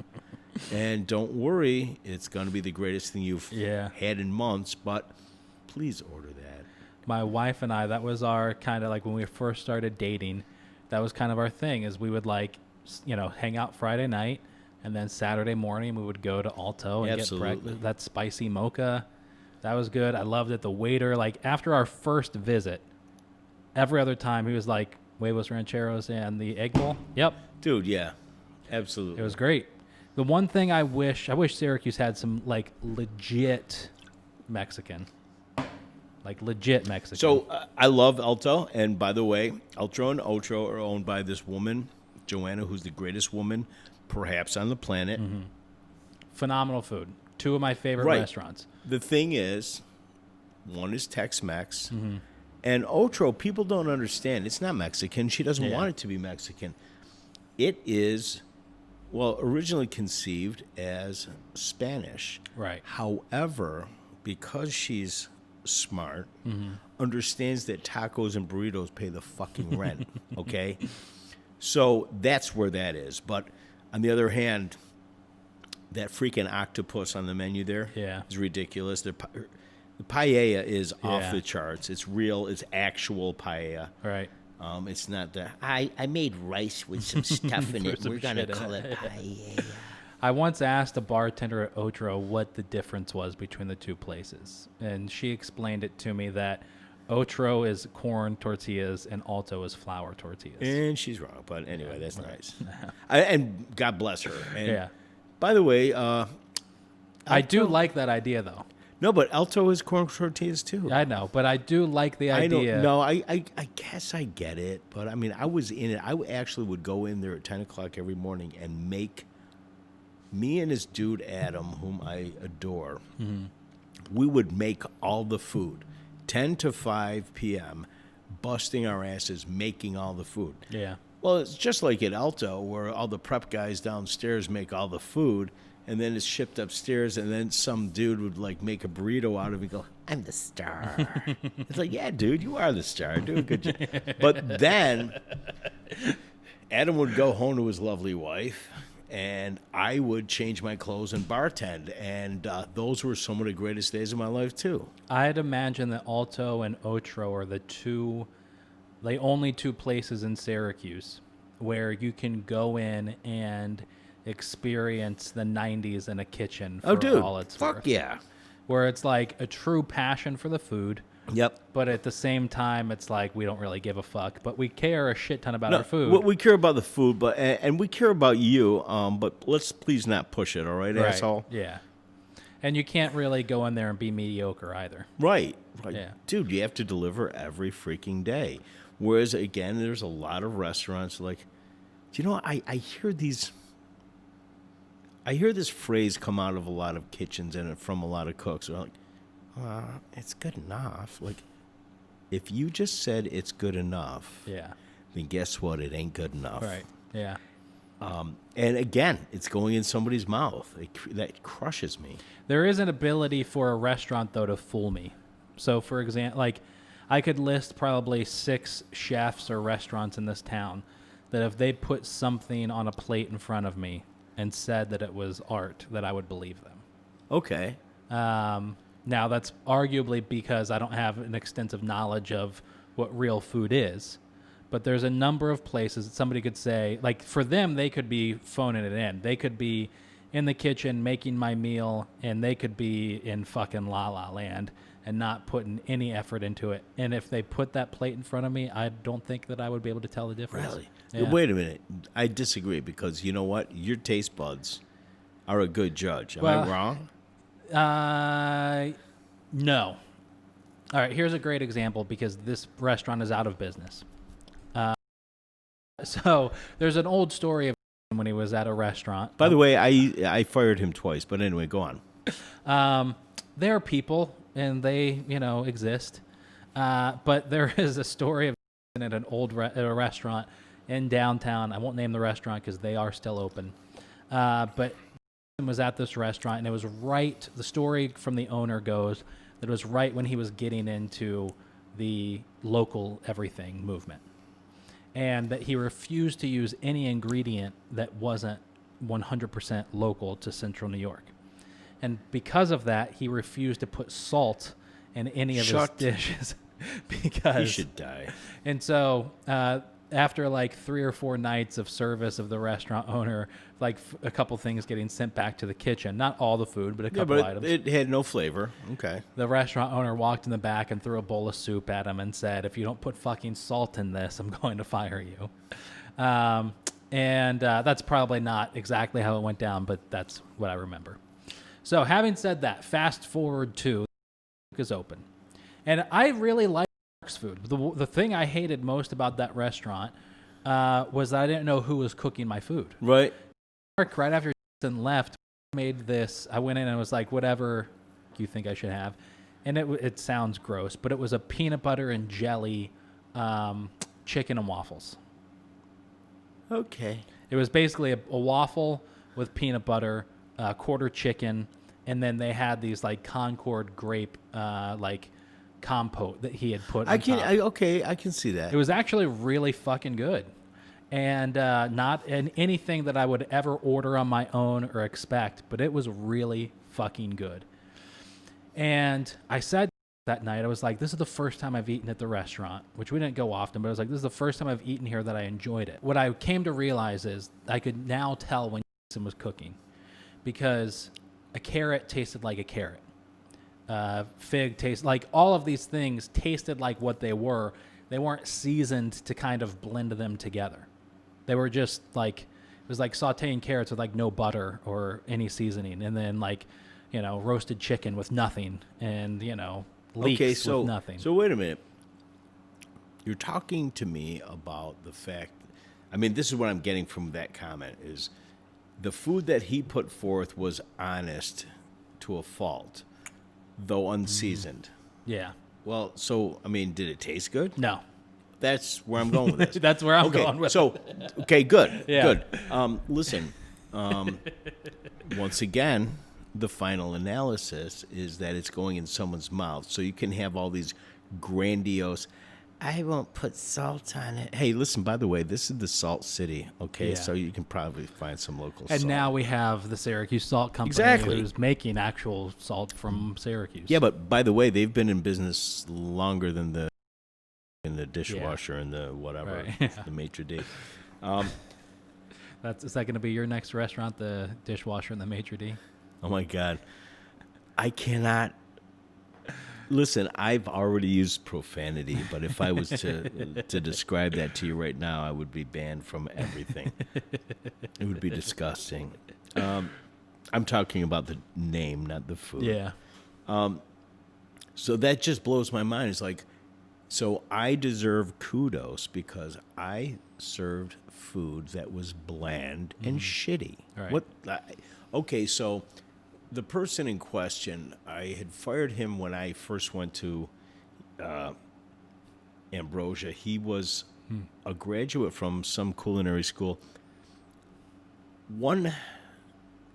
And don't worry, it's going to be the greatest thing you've had in months, but please order that. My wife and I, that was our kind of like when we first started dating, that was kind of our thing is we would hang out Friday night, and then Saturday morning we would go to Alto and get breakfast. That spicy mocha. That was good. I loved it. The waiter, after our first visit, every other time he was like, huevos rancheros and the egg bowl. Yep. Dude, yeah. Absolutely. It was great. The one thing I wish Syracuse had some legit Mexican. Legit Mexican. So I love Alto, and by the way, Alto and Otro are owned by this woman, Joanna, who's the greatest woman perhaps on the planet. Phenomenal food. 2 of my favorite restaurants. The thing is, one is Tex-Mex, and Otro, people don't understand. It's not Mexican. She doesn't want it to be Mexican. It is, originally conceived as Spanish. Right. However, because she's smart, understands that tacos and burritos pay the fucking rent, okay? So that's where that is. But on the other hand, that freaking octopus on the menu there is ridiculous. The paella is off the charts. It's real. It's actual paella. Right. It's not the, I made rice with some stuff in it. We're going to call it paella. I once asked a bartender at Otro what the difference was between the 2 places. And she explained it to me that Otro is corn tortillas and Alto is flour tortillas. And she's wrong. But anyway, that's nice. And God bless her. And by the way, I do like that idea, though. No, but Alto is corn tortillas, too. I know, but I do like the idea. I guess I get it. But, I mean, I was in it. I actually would go in there at 10 o'clock every morning and make me and this dude, Adam, whom I adore, we would make all the food, 10 to 5 p.m., busting our asses, making all the food. Yeah. Well, it's just like at Alto, where all the prep guys downstairs make all the food, and then it's shipped upstairs, and then some dude would, make a burrito out of it and go, I'm the star. It's like, yeah, dude, you are the star. Do a good job. But then Adam would go home to his lovely wife, and I would change my clothes and bartend, and those were some of the greatest days of my life, too. I'd imagine that Alto and Otro are the 2 the only two places in Syracuse where you can go in and experience the 90s in a kitchen for Oh, dude. all it's Fuck worth. yeah. Where it's like a true passion for the food, Yep. but at the same time, it's like we don't really give a fuck, but we care a shit ton about our food. We care about the food, but and we care about you. But let's please not push it. All right, Right. asshole. Yeah. And you can't really go in there and be mediocre either. Right. Yeah. Dude, you have to deliver every freaking day. Whereas again, there's a lot of restaurants like, do you know? I hear these. I hear this phrase come out of a lot of kitchens and from a lot of cooks. They're like, it's good enough. Like, if you just said it's good enough, Yeah. then guess what? It ain't good enough. Right. Yeah. And again, it's going in somebody's mouth. That crushes me. There is an ability for a restaurant, though, to fool me. So, for example, like, I could list probably 6 chefs or restaurants in this town that if they put something on a plate in front of me and said that it was art, that I would believe them. Okay. Now, that's arguably because I don't have an extensive knowledge of what real food is. But there's a number of places that somebody could say, like, for them, they could be phoning it in. They could be in the kitchen making my meal, and they could be in fucking La La Land and not putting any effort into it. And if they put that plate in front of me, I don't think that I would be able to tell the difference. Really? Yeah. Wait a minute. I disagree because you know what? Your taste buds are a good judge. Am I wrong? No. All right, here's a great example because this restaurant is out of business. So there's an old story of when he was at a restaurant. By the way, I fired him twice, but anyway, go on. There are people, and they, exist. But there is a story of at an old at a restaurant in downtown. I won't name the restaurant because they are still open. But was at this restaurant, and it was right. The story from the owner goes that it was right when he was getting into the local everything movement, and that he refused to use any ingredient that wasn't 100% local to Central New York. And because of that, he refused to put salt in any of his dishes because He should die. And so after like 3 or 4 nights of service of the restaurant owner, like a couple things getting sent back to the kitchen, not all the food, but a couple items. It had no flavor. Okay. The restaurant owner walked in the back and threw a bowl of soup at him and said, "If you don't put fucking salt in this, I'm going to fire you." And that's probably not exactly how it went down, but that's what I remember. So having said that, fast forward to is open. And I really like Mark's food. The thing I hated most about that restaurant was that I didn't know who was cooking my food. Right. Mark, right after left, made this. I went in and was like, whatever you think I should have. And it sounds gross, but it was a peanut butter and jelly chicken and waffles. Okay. It was basically a waffle with peanut butter, quarter chicken, and then they had these like Concord grape like compote that he had put on top. I can see that. It was actually really fucking good. And not anything that I would ever order on my own or expect, but it was really fucking good. And I said that night, I was like, this is the first time I've eaten at the restaurant, which we didn't go often, but I was like, this is the first time I've eaten here that I enjoyed it. What I came to realize is I could now tell when was cooking because a carrot tasted like a carrot. Fig tasted like all of these things tasted like what they were. They weren't seasoned to kind of blend them together. They were just like, it was like sauteing carrots with like no butter or any seasoning. And then like, roasted chicken with nothing and, leeks with nothing. So wait a minute. You're talking to me about the fact, this is what I'm getting from that comment is the food that he put forth was honest to a fault, though unseasoned. Yeah. Well, so, did it taste good? No. That's where I'm going with this. That's where I'm going with it. Okay, good. Yeah. Good. Listen, once again, the final analysis is that it's going in someone's mouth. So you can have all these grandiose, I won't put salt on it. Hey, listen, by the way, this is the Salt City, okay? Yeah. So you can probably find some local and salt. now we have the Syracuse Salt Company Exactly. who's making actual salt from Syracuse. Yeah, but by the way, they've been in business longer than the and the dishwasher and the whatever, Right. the maitre d'. Is that going to be your next restaurant, the dishwasher and the maitre d'? Oh my God, I cannot. Listen, I've already used profanity, but if I was to describe that to you right now, I would be banned from everything. It would be disgusting. I'm talking about the name, not the food. Yeah. So that just blows my mind. It's like, so I deserve kudos because I served food that was bland and shitty. Right. Okay, so the person in question, I had fired him when I first went to Ambrosia. He was a graduate from some culinary school. One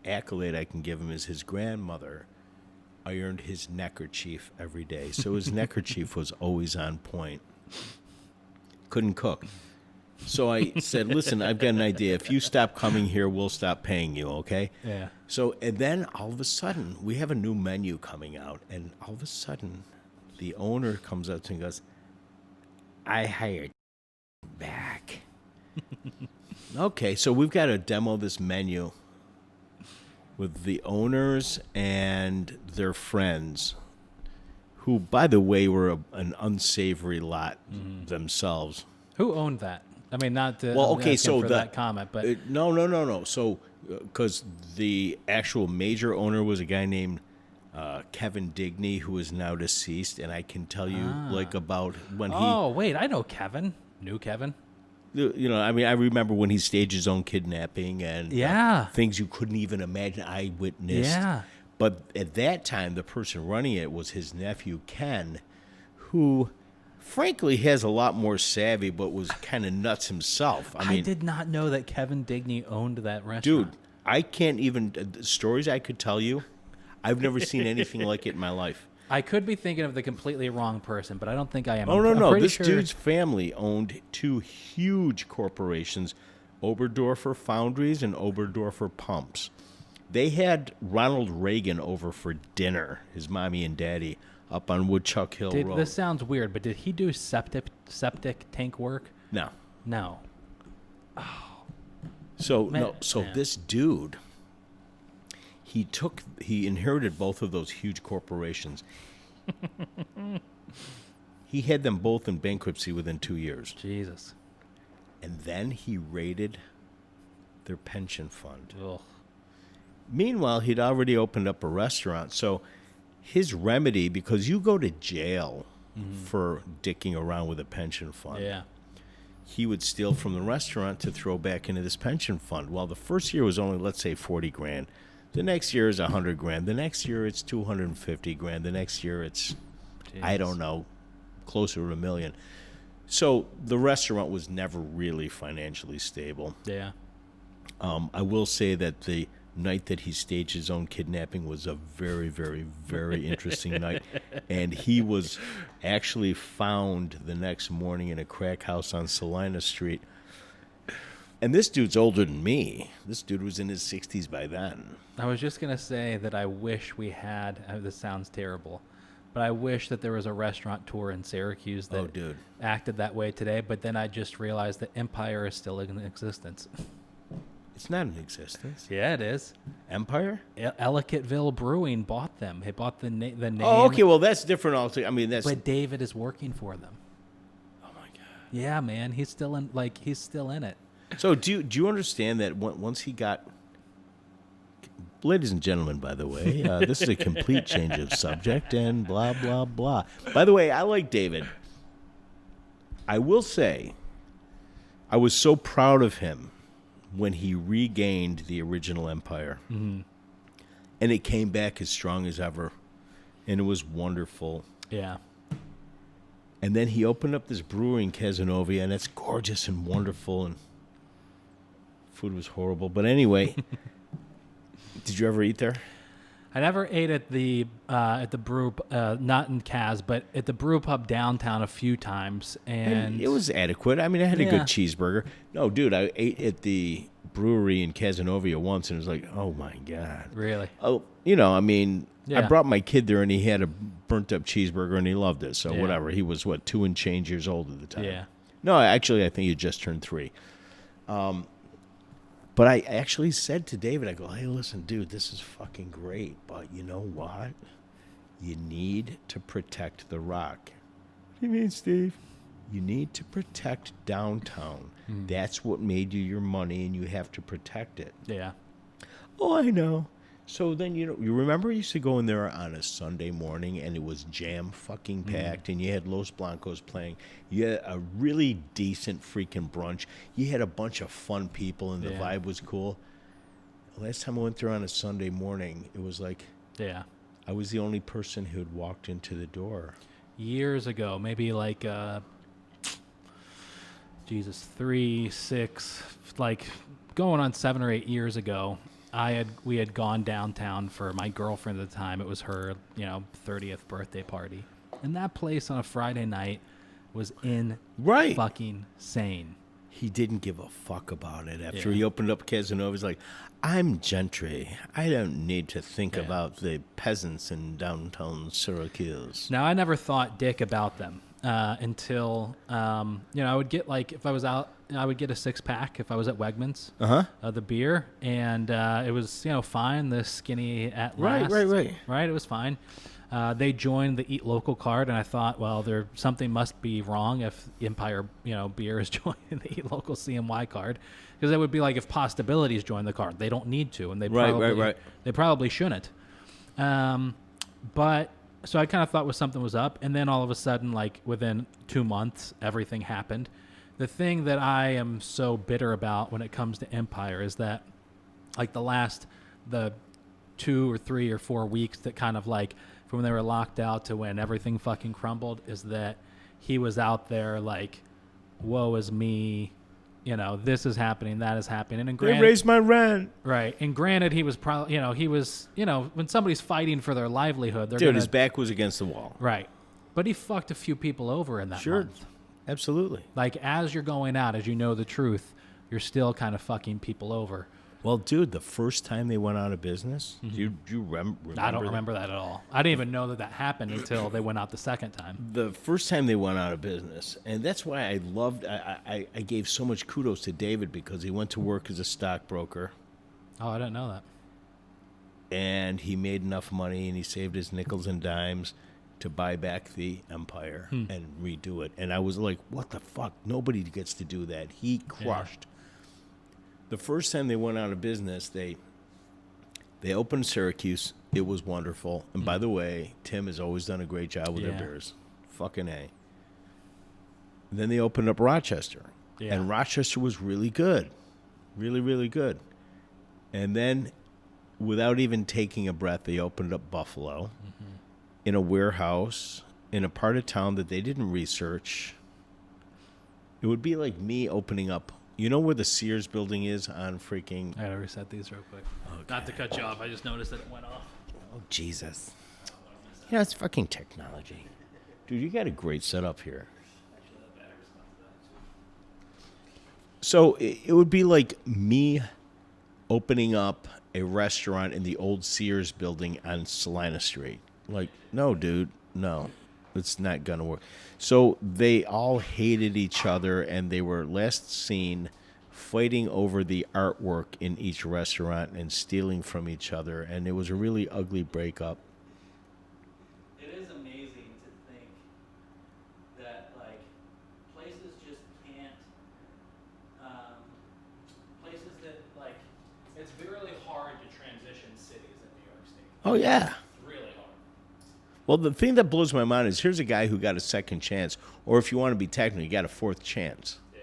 accolade I can give him is his grandmother ironed his neckerchief every day. So his neckerchief was always on point. Couldn't cook. So I said, listen, I've got an idea. If you stop coming here, we'll stop paying you, okay? Yeah. So, and then all of a sudden, we have a new menu coming out. And all of a sudden, the owner comes up to me and goes, I hired back. Okay, so we've got to demo this menu with the owners and their friends, who, by the way, were an unsavory lot themselves. Who owned that? I mean, not to Well, okay, so for that comment, but no. So, because the actual major owner was a guy named Kevin Digney, who is now deceased, and I can tell you about when he. Oh, wait, I know Kevin. Knew Kevin. You know, I mean, I remember when he staged his own kidnapping and things you couldn't even imagine. I witnessed. Yeah. But at that time, the person running it was his nephew, Ken, who, frankly, has a lot more savvy, but was kind of nuts himself. I did not know that Kevin Digney owned that restaurant. Dude, I can't even, stories I could tell you, I've never seen anything like it in my life. I could be thinking of the completely wrong person, but I don't think I am. Oh, I'm no. pretty This sure... dude's family owned two huge corporations, Oberdorfer Foundries and Oberdorfer Pumps. They had Ronald Reagan over for dinner, his mommy and daddy, up on Woodchuck Hill Road. This sounds weird, but did he do septic tank work? No. No. So, Man, no. So yeah. this dude, he inherited both of those huge corporations. He had them both in bankruptcy within 2 years. Jesus. And then he raided their pension fund. Ugh. Meanwhile, he'd already opened up a restaurant. So his remedy, because you go to jail for dicking around with a pension fund, Yeah. he would steal from the restaurant to throw back into this pension fund. Well, the first year was only, let's say, 40 grand. The next year is 100 grand. The next year it's 250 grand. The next year it's, I don't know, closer to $1 million. So the restaurant was never really financially stable. Yeah. I will say that the night that he staged his own kidnapping was a very, very, very interesting night. And he was actually found the next morning in a crack house on Salina Street. And this dude's older than me. This dude was in his 60s by then. I was just going to say that I wish we had, this sounds terrible, but I wish that there was a restaurant tour in Syracuse that acted that way today, but then I just realized that Empire is still in existence. It's not in existence. Yeah, it is. Empire? Ellicottville Brewing bought them. They bought the name. Oh, okay. Well, that's different altogether. I mean, that's... But David is working for them. Oh, my God. Yeah, man. He's still in it. So do you understand that once he got... Ladies and gentlemen, by the way, this is a complete change of subject and blah, blah, blah. By the way, I like David. I will say, I was so proud of him when he regained the original Empire. Mm-hmm. And it came back as strong as ever. And it was wonderful. Yeah. And then he opened up this brewery in Casanova, and it's gorgeous and wonderful, and food was horrible. But anyway, did you ever eat there? I never ate at the brew, not in Cas, but at the brew pub downtown a few times, and it was adequate. I mean, I had a good cheeseburger. No, dude, I ate at the brewery in Casanova once, and it was like, oh my God. Really? Oh, I mean, I Yeah. brought my kid there, and he had a burnt-up cheeseburger, and he loved it. So Yeah. whatever. He was, 2 and change years old at the time. Yeah. No, actually, I think he just turned 3. But I actually said to David, I go, hey, listen, dude, this is fucking great, but you know what? You need to protect the Rock. What do you mean, Steve? You need to protect downtown. That's what made you your money, and you have to protect it. Yeah. Oh, I know. So then, you remember you used to go in there on a Sunday morning, and it was jam fucking packed, and you had Los Blancos playing. You had a really decent freaking brunch. You had a bunch of fun people, and the vibe was cool. Last time I went there on a Sunday morning, it was like I was the only person who had walked into the door. Years ago, maybe like, 3, 6, like going on 7 or 8 years ago. We had gone downtown for my girlfriend at the time. It was her, 30th birthday party. And that place on a Friday night was fucking sane. He didn't give a fuck about it. After he opened up Casanova, he's like, I'm gentry. I don't need to think about the peasants in downtown Syracuse. Now, I never thought dick about them until, I would get, like, if I was out, I would get a 6-pack if I was at Wegmans, the beer, and it was, fine, the skinny at last. Right, it was fine. They joined the Eat Local card, and I thought, well, something must be wrong if Empire, Beer is joining the Eat Local CNY card, because it would be like if Postabilities joined the card. They don't need to, and they probably shouldn't. But so I kind of thought something was up, and then all of a sudden, like within 2 months, everything happened. The thing that I am so bitter about when it comes to Empire is that, like the 2 or 3 or 4 weeks that kind of like from when they were locked out to when everything fucking crumbled, is that he was out there like, woe is me, this is happening, that is happening. And granted, they raised my rent. Right. And granted, he was probably, when somebody's fighting for their livelihood, his back was against the wall. Right. But he fucked a few people over in that month. Absolutely. Like, as you're going out, as you know the truth, you're still kind of fucking people over. Well, dude, the first time they went out of business, do you remember? I don't remember that at all. I didn't even know that happened until they went out the second time. The first time they went out of business, and that's why I gave so much kudos to David, because he went to work as a stockbroker. Oh, I didn't know that. And he made enough money, and he saved his nickels and dimes to buy back the Empire and redo it. And I was like, what the fuck? Nobody gets to do that. He crushed. Yeah. The first time they went out of business, they opened Syracuse. It was wonderful. And by the way, Tim has always done a great job with their beers. Fucking A. And then they opened up Rochester. Yeah. And Rochester was really good. Really, really good. And then, without even taking a breath, they opened up Buffalo in a warehouse in a part of town that they didn't research. It would be like me opening up, where the Sears building is on freaking... I gotta reset these real quick. Okay. Not to cut you off, I just noticed that it went off. Oh, Jesus. It's fucking technology. Dude, you got a great setup here. So it would be like me opening up a restaurant in the old Sears building on Salina Street. Like, no, dude, no. It's not going to work. So they all hated each other, and they were last seen fighting over the artwork in each restaurant and stealing from each other, and it was a really ugly breakup. It is amazing to think that, like, places just can't, places that, like, it's really hard to transition cities in New York State. Oh, yeah. Well, the thing that blows my mind is here's a guy who got a second chance, or if you want to be technical, you got a fourth chance. Yeah.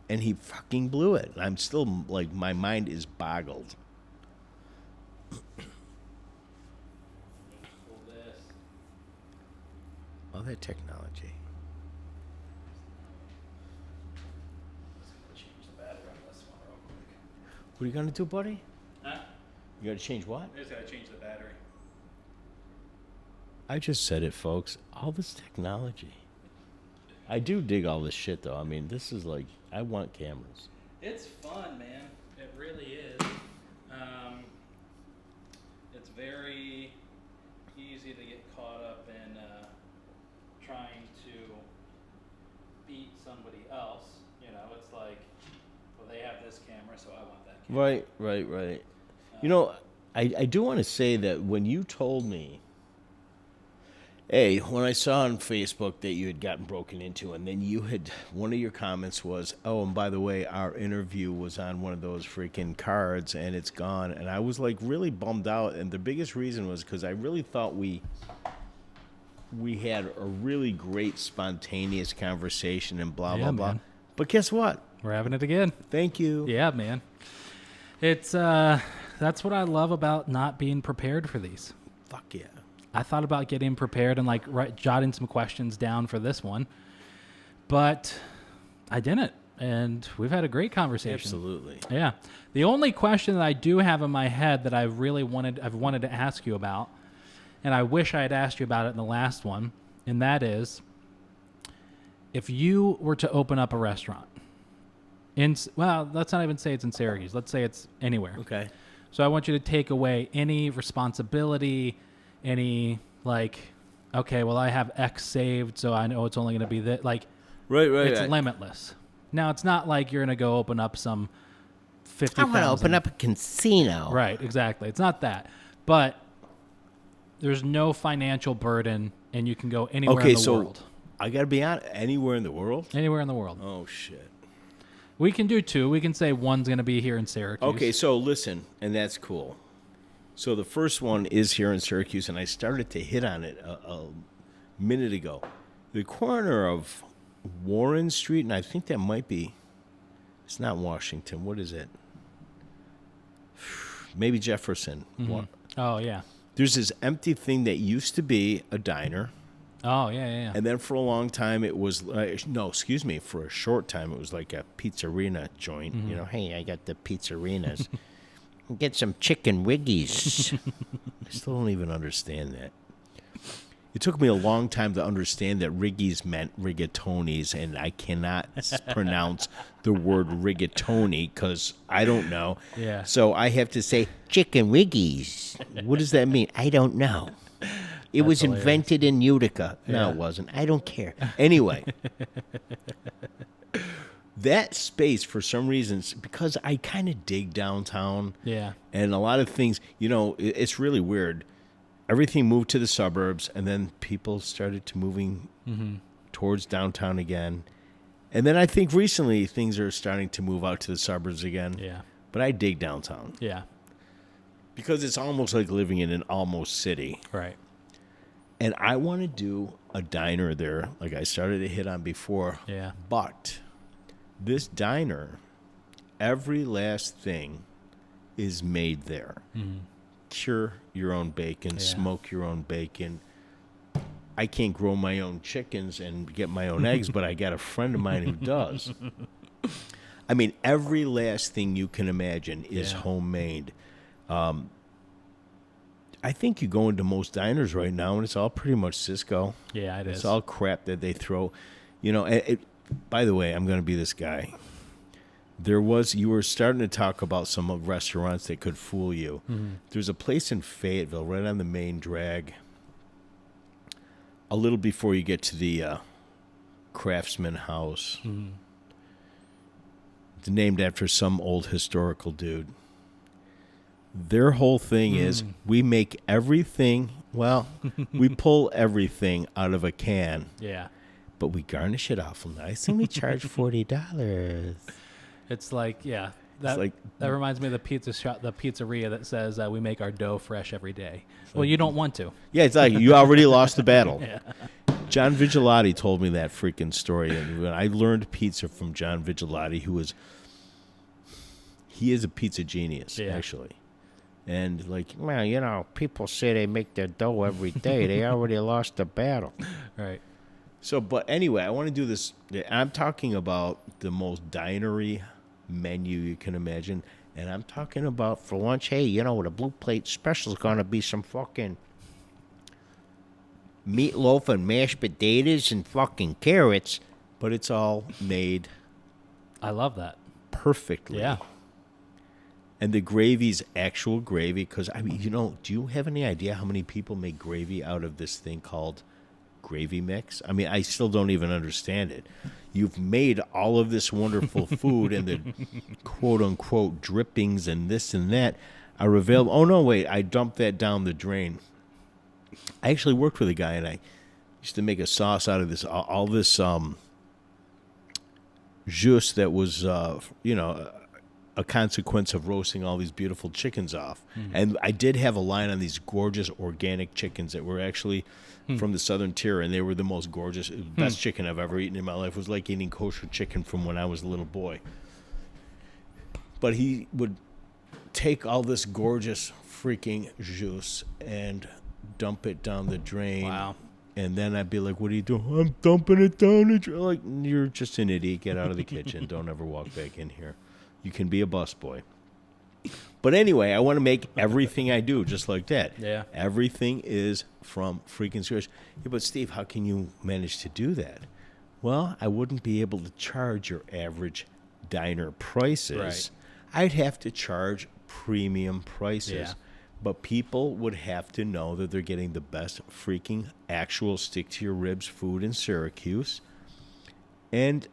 And he fucking blew it. I'm still, like, my mind is boggled. All that technology. Change the battery on this one real quick. What are you going to do, buddy? Huh? You got to change what? I just got to change the battery. I just said it, folks. All this technology. I do dig all this shit, though. I mean, this is like, I want cameras. It's fun, man. It really is. It's very easy to get caught up in trying to beat somebody else. You know, it's like, well, they have this camera, so I want that camera. Right. You know, I do want to say that when you told me, hey, when I saw on Facebook that you had gotten broken into, and then one of your comments was, oh, and by the way, our interview was on one of those freaking cards, and it's gone. And I was, like, really bummed out, and the biggest reason was because I really thought we had a really great spontaneous conversation and blah, blah, blah. Man. But guess what? We're having it again. Thank you. Yeah, man. It's that's what I love about not being prepared for these. Fuck yeah. I thought about getting prepared and like jotting some questions down for this one, but I didn't. And we've had a great conversation. Absolutely. Yeah. The only question that I do have in my head that I've wanted to ask you about, and I wish I had asked you about it in the last one, and that is, if you were to open up a restaurant well, let's not even say it's in Syracuse. Let's say it's anywhere. Okay. So I want you to take away any responsibility, any like, okay, well, I have X saved, so I know it's only going to be that. Like, Right. it's limitless. Now, it's not like you're going to go open up some 50,000. I want to open up a casino. Right, exactly. It's not that. But there's no financial burden, and you can go anywhere in the world. I got to be honest, anywhere in the world? Anywhere in the world. Oh, shit. We can do two. We can say one's going to be here in Syracuse. Okay, so listen, and that's cool. So the first one is here in Syracuse, and I started to hit on it a minute ago. The corner of Warren Street, and I think that might be, it's not Washington. What is it? Maybe Jefferson. Mm-hmm. Oh, yeah. There's this empty thing that used to be a diner. Oh, yeah. And then for a long time, it was for a short time, it was like a pizzerina joint. Mm-hmm. You know, hey, I got the pizzerinas. Get some chicken wiggies. I still don't even understand that. It took me a long time to understand that riggies meant rigatonis, and I cannot pronounce the word rigatoni because I don't know. Yeah. So I have to say chicken wiggies. What does that mean? I don't know. It was hilarious. invented in Utica. No, Yeah. it wasn't. I don't care. Anyway, that space, for some reasons, because I kind of dig downtown. Yeah. And a lot of things, you know, it's really weird. Everything moved to the suburbs, and then people started to moving towards downtown again. And then I think recently things are starting to move out to the suburbs again. Yeah. But I dig downtown. Yeah. Because it's almost like living in an almost city. Right. And I want to do a diner there, like I started to hit on before. Yeah. But this diner, every last thing is made there. Mm-hmm. Cure your own bacon, smoke your own bacon. I can't grow my own chickens and get my own eggs, but I got a friend of mine who does. I mean, every last thing you can imagine is homemade. I think you go into most diners right now, and it's all pretty much Cisco. Yeah, it is. It's all crap that they throw. You know, by the way, I'm going to be this guy. You were starting to talk about some of restaurants that could fool you. Mm-hmm. There's a place in Fayetteville, right on the main drag, a little before you get to the Craftsman House. Mm-hmm. It's named after some old historical dude. Their whole thing is we make everything, we pull everything out of a can. Yeah. But we garnish it awful nice, and we charge $40. It's like, that reminds me of the pizza shop, the pizzeria that says we make our dough fresh every day. Well, you don't want to. Yeah, it's like you already lost the battle. Yeah. John Vigilati told me that freaking story, and when I learned pizza from John Vigilati, he is a pizza genius, actually. And people say they make their dough every day. They already lost the battle. Right. So, but anyway, I want to do this. I'm talking about the most dinery menu you can imagine. And I'm talking about for lunch, hey, the blue plate special is going to be some fucking meatloaf and mashed potatoes and fucking carrots. But it's all made I love that. perfectly. Yeah. And the gravy's actual gravy, because, I mean, do you have any idea how many people make gravy out of this thing called gravy mix? I mean, I still don't even understand it. You've made all of this wonderful food and the quote-unquote drippings and this and that are available. Oh, no, wait, I dumped that down the drain. I actually worked with a guy, and I used to make a sauce out of this, all this jus that was, a consequence of roasting all these beautiful chickens off. Mm-hmm. And I did have a line on these gorgeous organic chickens that were actually from the southern tier, and they were the most gorgeous, best chicken I've ever eaten in my life. It was like eating kosher chicken from when I was a little boy. But he would take all this gorgeous freaking juice and dump it down the drain. Wow. And then I'd be like, what are you doing? I'm dumping it down the drain. Like, you're just an idiot. Get out of the kitchen. Don't ever walk back in here. You can be a busboy. But anyway, I want to make everything I do just like that. Yeah. Everything is from freaking scratch. Yeah, but Steve, how can you manage to do that? Well, I wouldn't be able to charge your average diner prices. Right. I'd have to charge premium prices. Yeah. But people would have to know that they're getting the best freaking actual stick-to-your-ribs food in Syracuse. And,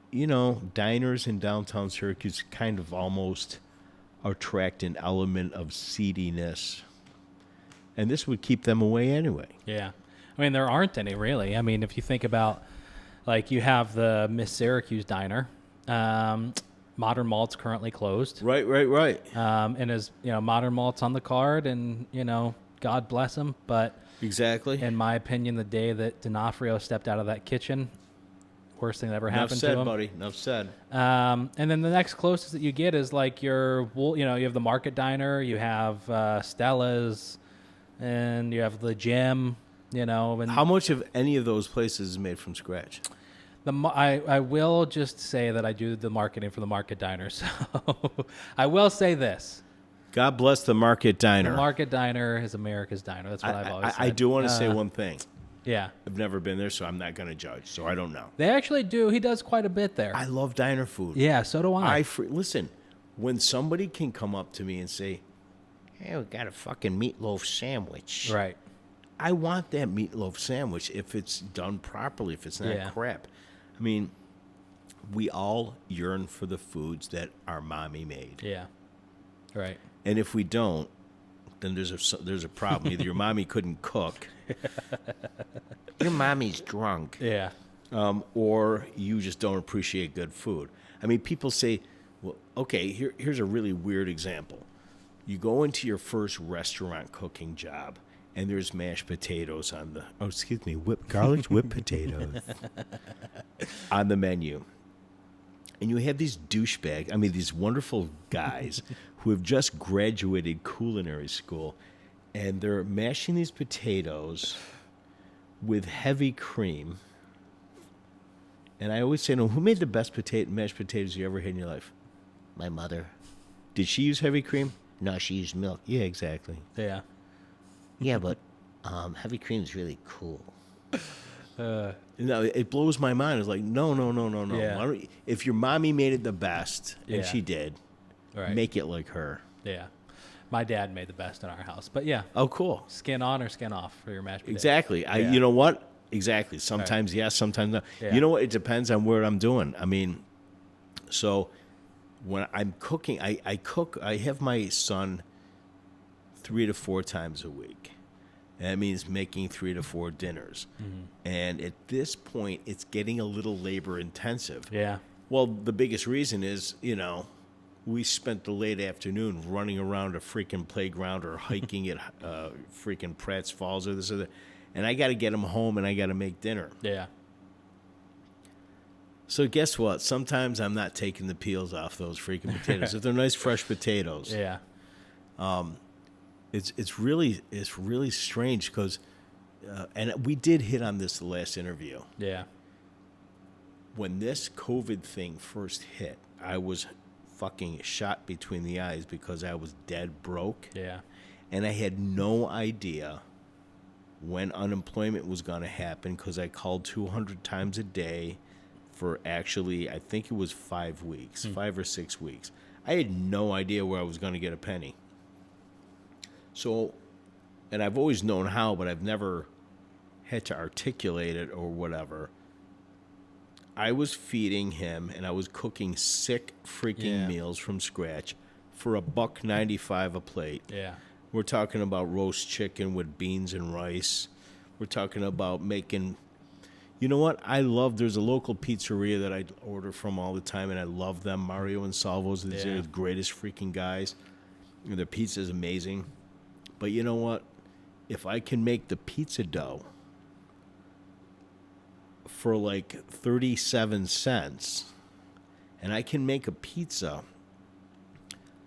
diners in downtown Syracuse kind of almost attract an element of seediness. And this would keep them away anyway. Yeah. I mean, there aren't any, really. I mean, if you think about, like, you have the Miss Syracuse Diner. Modern Malt's currently closed. Right. And as, Modern Malt's on the card, and, God bless him. But exactly, in my opinion, the day that D'Onofrio stepped out of that kitchen, worst thing that ever happened to him. Enough said. And then the next closest that you get is like you have the Market Diner, you have Stella's, and you have the Gym, And how much of any of those places is made from scratch? I will just say that I do the marketing for the Market Diner, so I will say this. God bless the Market Diner. The Market Diner is America's diner. That's what I've always said. I do want to say one thing. Yeah. I've never been there, so I'm not going to judge, so I don't know. They actually do. He does quite a bit there. I love diner food. Yeah, so do I. Listen, when somebody can come up to me and say, hey, we got a fucking meatloaf sandwich. Right. I want that meatloaf sandwich if it's done properly, if it's not crap. I mean, we all yearn for the foods that our mommy made. Yeah. Right. And if we don't, then there's a problem. Either your mommy couldn't cook, your mommy's drunk, yeah, or you just don't appreciate good food. I mean, people say, well, okay, here's a really weird example. You go into your first restaurant cooking job, and there's mashed potatoes on the, garlic whipped potatoes on the menu. And you have these these wonderful guys who have just graduated culinary school, and they're mashing these potatoes with heavy cream. And I always say, no, who made the best mashed potatoes you ever had in your life? My mother. Did she use heavy cream? No, she used milk. Yeah, exactly. Yeah. Yeah, but heavy cream is really cool. No, it blows my mind. It's like, no. Yeah. If your mommy made it the best, and she did, right, make it like her. Yeah. My dad made the best in our house. But yeah. Oh, cool. Skin on or skin off for your mashed potatoes. Exactly. Yeah. You know what? Exactly. Sometimes yes, sometimes no. Yeah. You know what? It depends on what I'm doing. I mean, so when I'm cooking, I cook. I have my son 3 to 4 times a week. That means making 3 to 4 dinners. Mm-hmm. And at this point, it's getting a little labor intensive. Yeah. Well, the biggest reason is, we spent the late afternoon running around a freaking playground or hiking at freaking Pratt's Falls or this or that. And I got to get him home and I got to make dinner. Yeah. So guess what? Sometimes I'm not taking the peels off those freaking potatoes. If they're nice fresh potatoes. Yeah. It's really strange because, and we did hit on this the last interview. Yeah. When this COVID thing first hit, I was fucking shot between the eyes because I was dead broke. Yeah. And I had no idea when unemployment was going to happen because I called 200 times a day for actually, I think it was 5 weeks, 5 or 6 weeks. I had no idea where I was going to get a penny. So, and I've always known how, but I've never had to articulate it or whatever. I was feeding him, and I was cooking sick freaking meals from scratch for $1.95 a plate. Yeah. We're talking about roast chicken with beans and rice. We're talking about making... You know what? There's a local pizzeria that I order from all the time, and I love them. Mario and Salvo's. They're the greatest freaking guys. Their pizza is amazing. But you know what? If I can make the pizza dough for like 37 cents, and I can make a pizza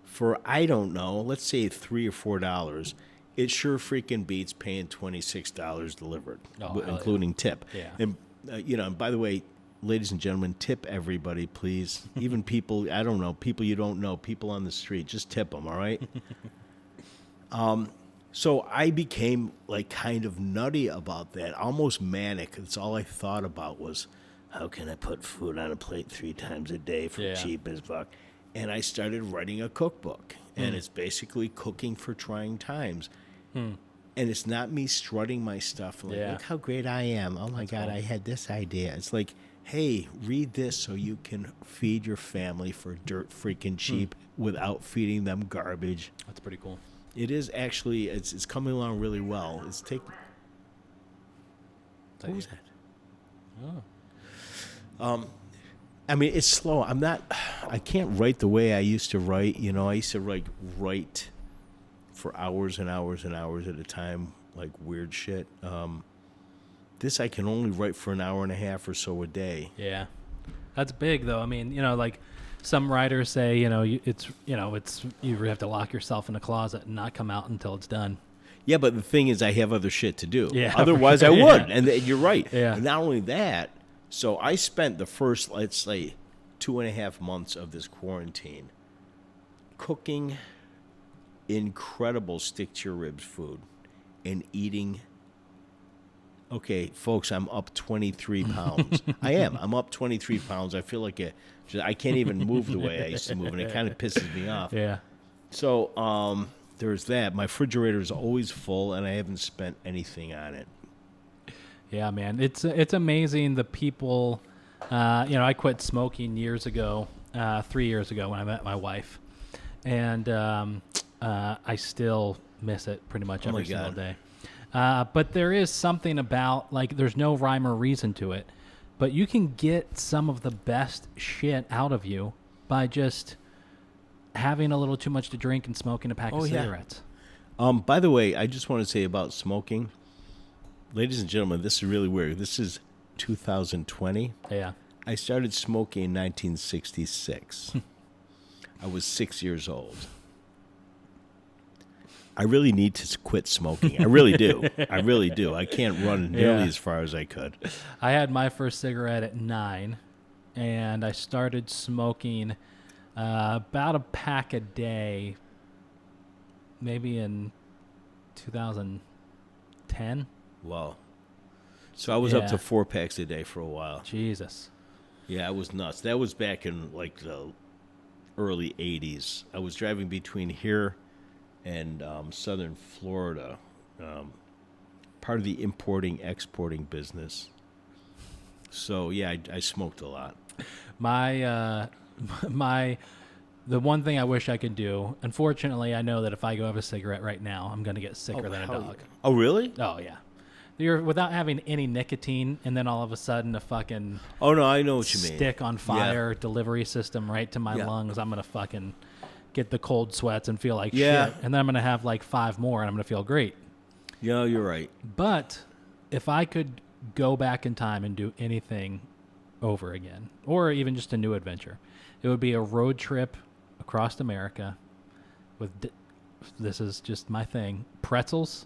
for, I don't know, let's say $3 or $4, it sure freaking beats paying $26 delivered, including tip. Yeah. And, and by the way, ladies and gentlemen, tip everybody, please. Even people, I don't know, people you don't know, people on the street, just tip them, all right? So I became like kind of nutty about that, almost manic. That's all I thought about was, how can I put food on a plate 3 times a day for cheap as fuck? And I started writing a cookbook, and it's basically cooking for trying times. And it's not me strutting my stuff like, look how great I am. Oh, my God, cool. I had this idea. It's like, hey, read this so you can feed your family for dirt freaking cheap without feeding them garbage. That's pretty cool. It is actually, it's coming along really well. It's taking... What was that? Oh. I mean, it's slow. I can't write the way I used to write. You know, I used to write for hours and hours and hours at a time, like weird shit. This I can only write for an hour and a half or so a day. Yeah. That's big, though. I mean, like some writers say, you have to lock yourself in a closet and not come out until it's done. Yeah, but the thing is, I have other shit to do. Yeah, otherwise, sure. I would. And you're right. Yeah. And not only that, so I spent the first, let's say, 2.5 months of this quarantine cooking incredible stick-to-your-ribs food and eating. Okay, folks, I'm up 23 pounds. I am. I'm up 23 pounds. I feel like I can't even move the way I used to move, and it kind of pisses me off. Yeah. So there's that. My refrigerator is always full, and I haven't spent anything on it. Yeah, man. It's amazing the people. I quit smoking years ago, 3 years ago when I met my wife, and I still miss it pretty much every single day. But there is something about, like, there's no rhyme or reason to it, but you can get some of the best shit out of you by just having a little too much to drink and smoking a pack of cigarettes. By the way, I just want to say about smoking, ladies and gentlemen, this is really weird. This is 2020. Yeah. I started smoking in 1966. I was 6 years old. I really need to quit smoking. I really do. I really do. I can't run nearly as far as I could. I had my first cigarette at 9, and I started smoking about a pack a day, maybe in 2010. Wow. So I was up to 4 packs a day for a while. Jesus. Yeah, it was nuts. That was back in like the early 80s. I was driving between here and southern Florida, part of the importing-exporting business. So, yeah, I smoked a lot. The one thing I wish I could do, unfortunately, I know that if I go have a cigarette right now, I'm going to get sicker than a dog. Oh, really? Oh, yeah. You're without having any nicotine, and then all of a sudden a fucking I know what you mean. Stick on fire delivery system right to my lungs. I'm going to fucking get the cold sweats and feel like shit. And then I'm going to have like 5 more, and I'm going to feel great. Yeah, you're right. But if I could go back in time and do anything over again, or even just a new adventure, it would be a road trip across America with, this is just my thing, pretzels,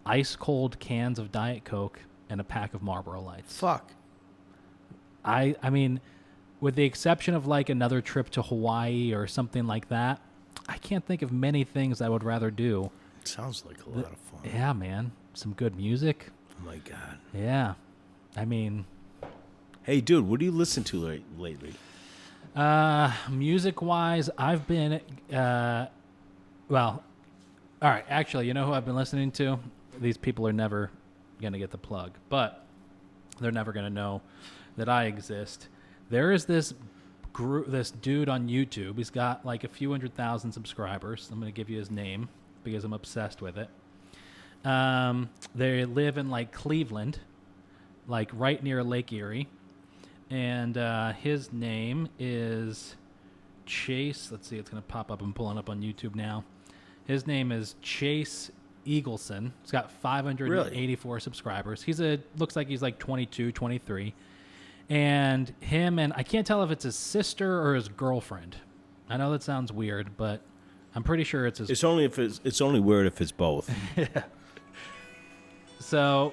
ice cold cans of Diet Coke, and a pack of Marlboro Lights. Fuck. I mean, with the exception of like another trip to Hawaii or something like that, I can't think of many things I would rather do. It sounds like a lot of fun. Yeah, man. Some good music. Oh, my God. Yeah. I mean... Hey, dude, what do you listen to lately? Music-wise, I've been, well, all right. Actually, you know who I've been listening to? These people are never gonna get the plug, but they're never gonna know that I exist. There is this dude on YouTube. He's got like a few 100,000 subscribers. I'm gonna give you his name because I'm obsessed with it. They live in like Cleveland, like right near Lake Erie. And his name is Chase. Let's see, it's going to pop up. I'm pulling up on YouTube now. His name is Chase Eagleson. He's got 584 subscribers. Looks like he's like 22, 23. And him and I can't tell if it's his sister or his girlfriend. I know that sounds weird, but I'm pretty sure it's his. It's only weird if it's both. So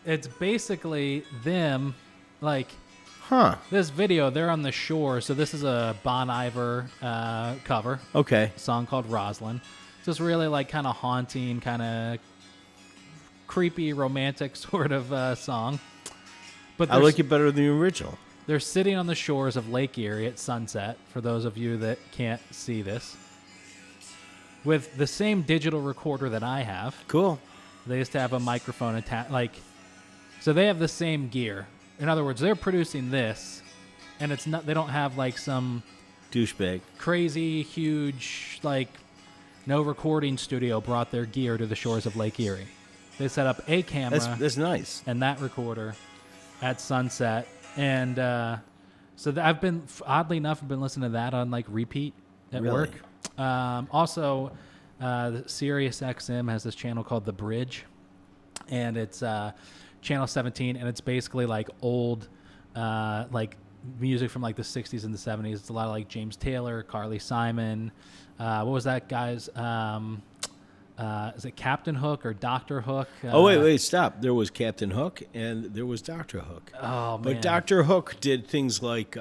it's basically them, like, this video, they're on the shore. So this is a Bon Iver cover. Okay. A song called Roslyn. It's just really like kind of haunting, kind of creepy, romantic sort of song. But I like it better than the original. They're sitting on the shores of Lake Erie at sunset, for those of you that can't see this, with the same digital recorder that I have. Cool. They used to have a microphone attached, so they have the same gear. In other words, they're producing this, and it's not. They don't have like some douchebag, crazy, huge, like no recording studio brought their gear to the shores of Lake Erie. They set up a camera. That's nice. And that recorder at sunset, and I've been oddly enough, I've been listening to that on like repeat at work. Also, Sirius XM has this channel called The Bridge, and it's channel 17, and it's basically like old like music from like the 60s and the 70s. It's a lot of like James Taylor, Carly Simon. What was that guy's is it Captain Hook or Dr. Hook? Wait, stop. There was Captain Hook and there was Dr. Hook. Oh, man. But Dr. Hook did things like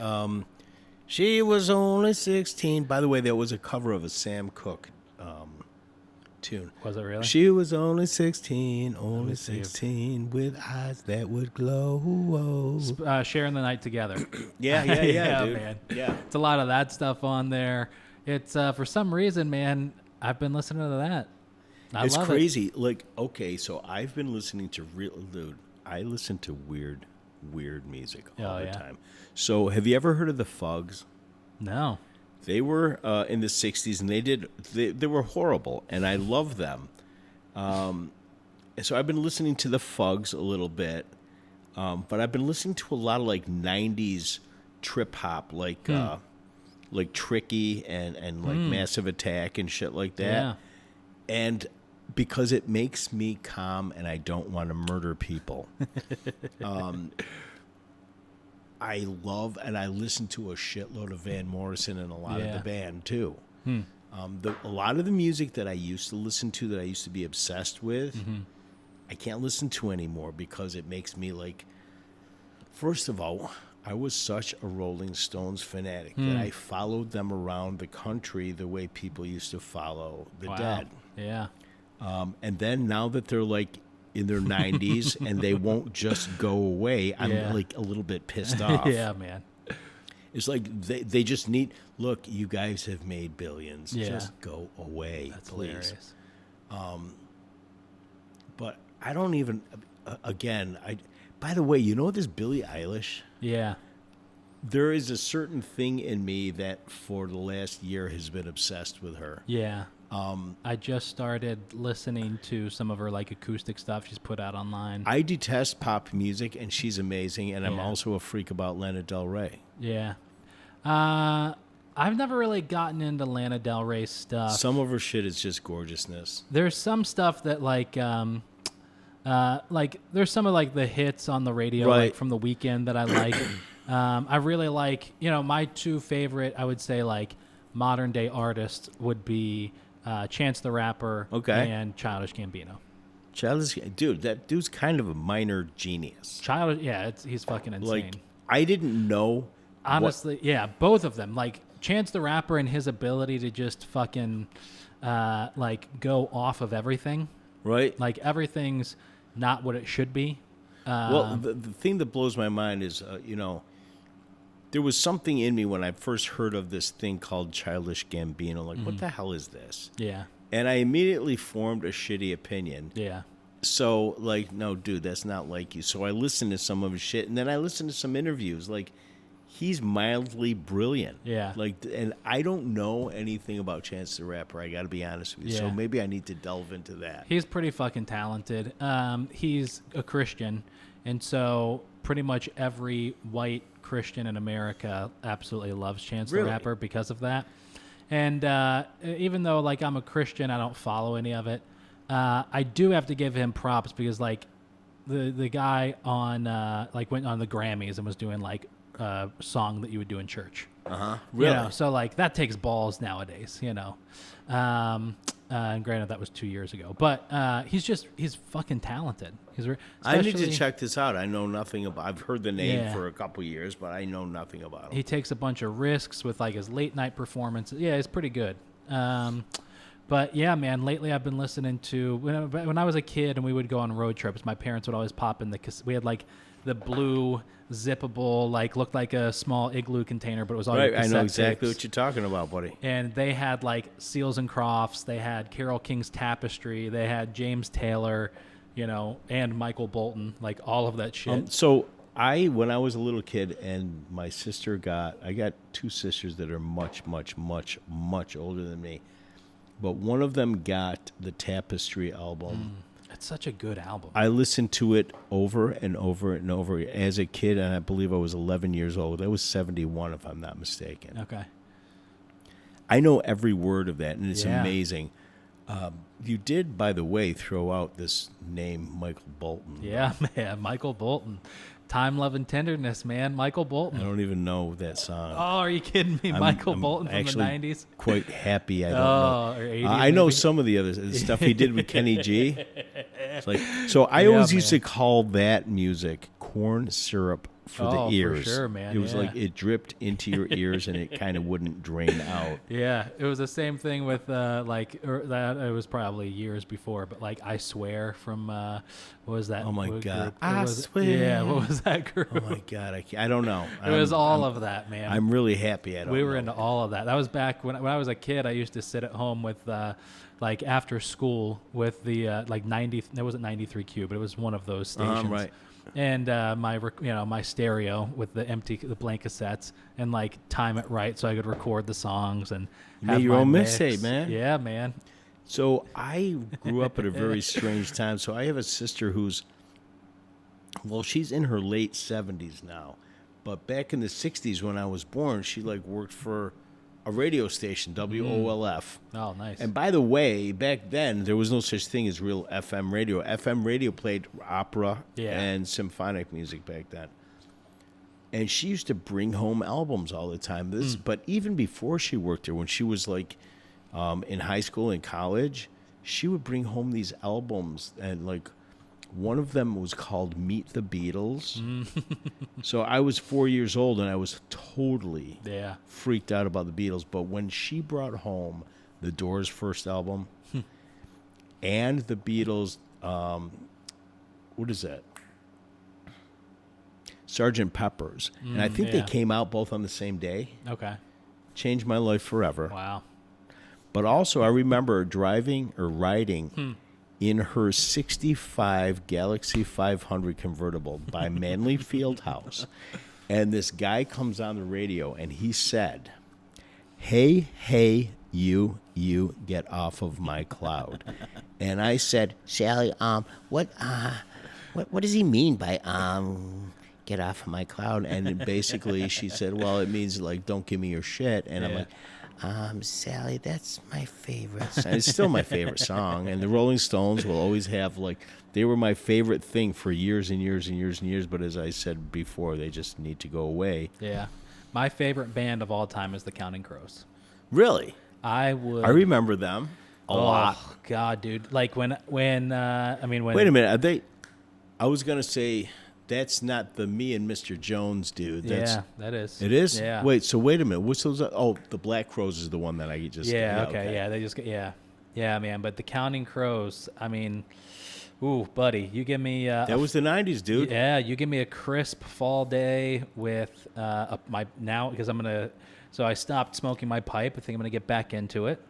She Was Only 16. By the way, that was a cover of a Sam Cooke tune. Was it really? She was only 16, only 16, with eyes that would glow. Sharing the Night Together. Yeah, dude. Man. Yeah. It's a lot of that stuff on there. It's for some reason, man, I've been listening to that. It's crazy. Like, okay, so I've been listening to dude, I listen to weird music all the time. So have you ever heard of the Fugs? No. They were in the 60s, and they were horrible, and I love them. So I've been listening to the Fugs a little bit, but I've been listening to a lot of like 90s trip hop, like Tricky and like Massive Attack and shit like that. Yeah. And because it makes me calm and I don't want to murder people. I love and I listen to a shitload of Van Morrison and a lot of the band too. A lot of the music that I used to listen to, that I used to be obsessed with, I can't listen to anymore because it makes me like, first of all, I was such a Rolling Stones fanatic that I followed them around the country the way people used to follow the Dead. Yeah. And then now that they're like in their 90s and they won't just go away, I'm like a little bit pissed off. Yeah, man. It's like they just need, look, you guys have made billions. Yeah. Just go away, That's please. hilarious. But I don't even, again, by the way, you know this Billie Eilish? Yeah. There is a certain thing in me that for the last year has been obsessed with her. Yeah. I just started listening to some of her like acoustic stuff she's put out online. I detest pop music, and she's amazing, and I'm also a freak about Lana Del Rey. Yeah. I've never really gotten into Lana Del Rey stuff. Some of her shit is just gorgeousness. There's some stuff that like there's some of like the hits on the radio like from the weekend that I like. I really like, my two favorite, I would say like modern day artists would be Chance the Rapper and Childish Gambino. Dude, that dude's kind of a minor genius. He's fucking insane. Like, I didn't know. Honestly, both of them. Like, Chance the Rapper and his ability to just fucking, go off of everything. Right. Like, everything's not what it should be. Well, the thing that blows my mind is, there was something in me when I first heard of this thing called Childish Gambino. Like, what the hell is this? Yeah. And I immediately formed a shitty opinion. Yeah. So, like, no, dude, that's not like you. So I listened to some of his shit, and then I listened to some interviews. Like, he's mildly brilliant. Yeah. Like, and I don't know anything about Chance the Rapper. I got to be honest with you. So Yeah. maybe I need to delve into that. He's pretty fucking talented. He's a Christian, and so pretty much every white Christian in America absolutely loves Chance the Really? Rapper because of that. And even though, like, I'm a Christian, I don't follow any of it. I do have to give him props because, like, the guy on like went on the Grammys and was doing like a song that you would do in church. Really? You know, so like that takes balls nowadays, you know. And granted, that was 2 years ago, but he's fucking talented. I need to especially- check this out. I know nothing about. I've heard the name Yeah. for a couple years, but I know nothing about him. He takes a bunch of risks with like his late night performances. Yeah, it's pretty good. But yeah, man, lately I've been listening to when I was a kid and we would go on road trips. My parents would always pop in we had like the blue zippable, like looked like a small igloo container, but it was all Right, your I know cassette exactly tapes. what you're talking about, buddy. And they had like Seals and Crofts, they had Carole King's Tapestry, they had James Taylor, you know, and Michael Bolton, like all of that shit. So when I was a little kid, and my sister I got two sisters that are much, much, much, much older than me, but one of them got the Tapestry album. It's such a good album. I listened to it over and over and over as a kid, and I believe I was 11 years old. I was 71, if I'm not mistaken. Okay. I know every word of that, and it's Yeah. amazing. You did, by the way, throw out this name, Michael Bolton. Yeah, man, Michael Bolton. Time, Love, and Tenderness, man. Michael I Bolton. don't even know that song. Oh, are you kidding me? Michael Bolton from the actually 90s? Quite happy I don't Oh, know. or 80s I know maybe? some of the other stuff he did with Kenny G. It's like, so I always used to call that music corn syrup for Oh, the for ears. sure, man, It was yeah. like it dripped into your ears and it kind of wouldn't drain out. Yeah, it was the same thing with that. It was probably years before, but like I Swear from what was that? Oh my what God. group? I Swear. Yeah, what was that group? Oh my God, I don't know. It was all of that, man. I'm really happy I don't We were know. into all of that. That was back when I was a kid. I used to sit at home with like after school with the like 90. It wasn't 93Q, but it was one of those stations. Right. And my stereo with the blank cassettes and like time it right so I could record the songs and You have made your my own mix. mixtape, man. Yeah, man. So I grew up at a very strange time. So I have a sister she's in her late 70s now. But back in the 60s when I was born, she like worked for a radio station, WOLF. Oh, nice. And by the way, back then, there was no such thing as real FM radio. FM radio played opera Yeah. and symphonic music back then. And she used to bring home albums all the time. But even before she worked there, when she was like in high school and college, she would bring home these albums. And like one of them was called Meet the Beatles. So I was 4 years old and I was totally Yeah. freaked out about the Beatles. But when she brought home the Doors' first album and the Beatles, what is that? Sgt. Pepper's. And I think they yeah. came out both on the same day. Okay. Changed my life forever. Wow. But also, I remember riding in her 65 Galaxy 500 convertible by Manley Fieldhouse. And this guy comes on the radio and he said, hey, you get off of my cloud. And I said, Sally, what does he mean by, get off of my cloud? And basically she said, well, it means like, don't give me your shit. And I'm Yeah. like, Sally, that's my favorite song. It's still my favorite song. And the Rolling Stones will always have, like, they were my favorite thing for years and years and years and years. But as I said before, they just need to go away. Yeah. My favorite band of all time is the Counting Crows. Really? I remember them a lot. Oh, God, dude. Like when Wait a minute. Are they? I was going to say, that's not the Me and Mr. Jones dude. That's, yeah, that is. It is? Yeah. Wait a minute. What's those? Oh, the Black Crows is the one that I just... Yeah, okay. Yeah, they just get, yeah, man. But the Counting Crows, I mean, Ooh, buddy, you give me That was the 90s, dude. yeah, you give me a crisp fall day with my now because so I stopped smoking my pipe. I think I'm gonna get back into it.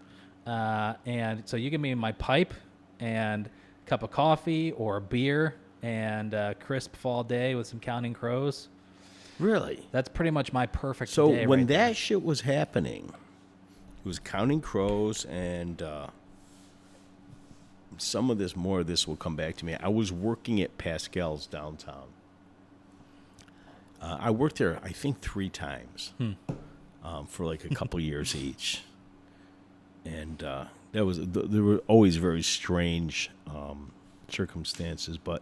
And so you give me my pipe and a cup of coffee or a beer and a crisp fall day with some Counting Crows. Really? That's pretty much my perfect So day when right that there. shit was happening, it was Counting Crows and more of this will come back to me. I was working at Pascal's downtown. I worked there, I think, 3 times for like a couple years each. And there were always very strange circumstances, but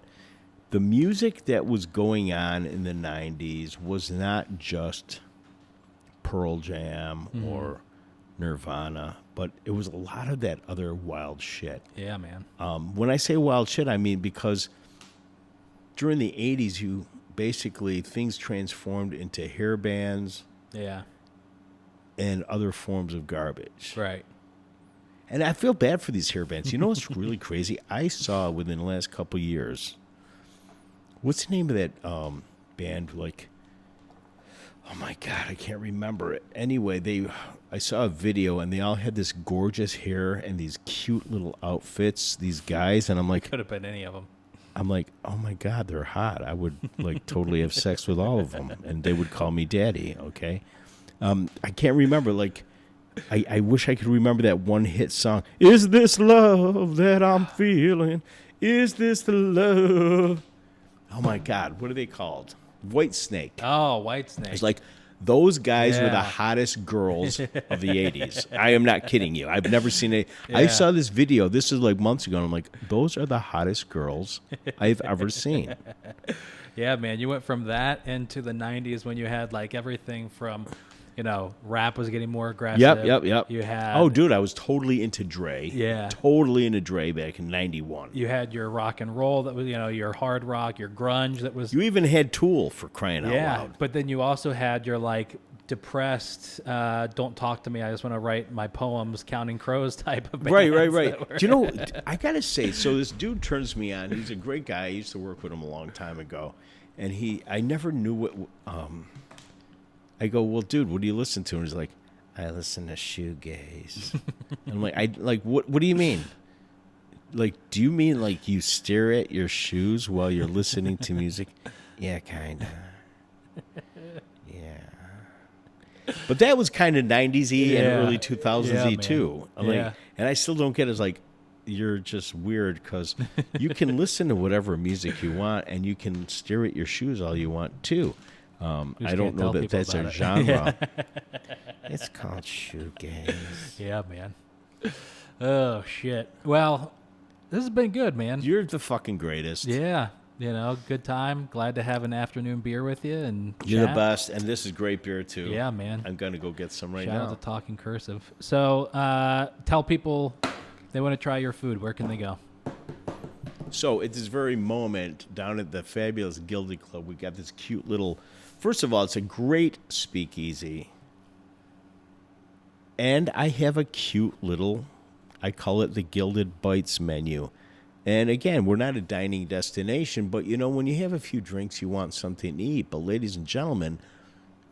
the music that was going on in the 90s was not just Pearl Jam or Nirvana, but it was a lot of that other wild shit. Yeah, man. When I say wild shit, I mean because during the 80s, things transformed into hair bands Yeah. and other forms of garbage. Right. And I feel bad for these hair bands. You know what's really crazy? I saw within the last couple of years, what's the name of that band? Like, oh my God, I can't remember it. Anyway, I saw a video and they all had this gorgeous hair and these cute little outfits, these guys, and I'm like, Could have been any of them. oh my God, they're hot. I would like totally have sex with all of them, and they would call me daddy. Okay, I can't remember. Like, I wish I could remember that one hit song. Is this love that I'm feeling? Is this the love? Oh my God, what are they called? White Snake. Oh, Whitesnake. It's like those guys were the Yeah. hottest girls of the 80s. I am not kidding you. I've never seen it. I Yeah. saw this video. This is like months ago. And I'm like, those are the hottest girls I've ever seen. Yeah, man. You went from that into the 90s when you had like everything from, rap was getting more aggressive. Yep. You had. Oh, dude, I was totally into Dre. Yeah. Totally into Dre back in 91. You had your rock and roll that was, your hard rock, your grunge that was. You even had Tool for crying out Yeah. loud. But then you also had your like depressed, don't talk to me. I just want to write my poems, Counting Crows type of bands. Right. that were- Do you know, I got to say, so this dude turns me on. He's a great guy. I used to work with him a long time ago. And I never knew what, I go, well, dude, what do you listen to? And he's like, I listen to shoegaze. I'm like, what do you mean? Like, do you mean like you stare at your shoes while you're listening to music? Yeah, kind of. Yeah. But that was kind of 90s-y and Yeah. early 2000s-y Yeah, man. too. I'm Yeah. like, and I still don't get it. It's like, you're just weird because you can listen to whatever music you want and you can stare at your shoes all you want too. I don't can't know tell that people that's a about it. genre. It's called shoegaze. Yeah, man. Oh, shit. Well, this has been good, man. You're the fucking greatest. Yeah. Good time. Glad to have an afternoon beer with you and You're the chat. best, and this is great beer too. Yeah, man. I'm gonna go get some right Shout now. out to Talking Cursive. So, tell people they want to try your food. Where can they go? So at this very moment, down at the fabulous Gilded Club, we got this cute little. First of all, it's a great speakeasy, and I have a cute little. I call it the Gilded Bites menu. And again, we're not a dining destination, but when you have a few drinks, you want something to eat. But ladies and gentlemen,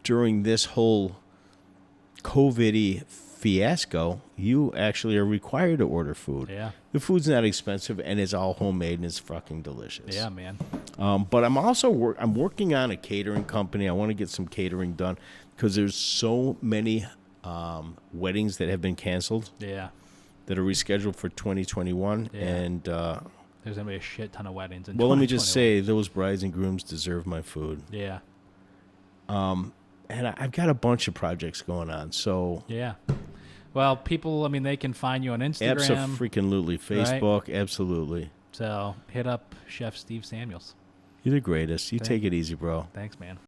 during this whole COVID-y fiasco, you actually are required to order food. Yeah. The food's not expensive, and it's all homemade, and it's fucking delicious. Yeah, man. But I'm also I'm working on a catering company. I want to get some catering done because there's so many weddings that have been canceled Yeah. that are rescheduled for 2021. Yeah. And There's going to be a shit ton of weddings in well, let me just 2021. say, those brides and grooms deserve my food. Yeah. And I've got a bunch of projects going on. So Yeah. Well, people, they can find you on Instagram. absolutely, Facebook, absolutely. So hit up Chef Steve Samuels. You're the greatest. You take it easy, bro. Thanks, man.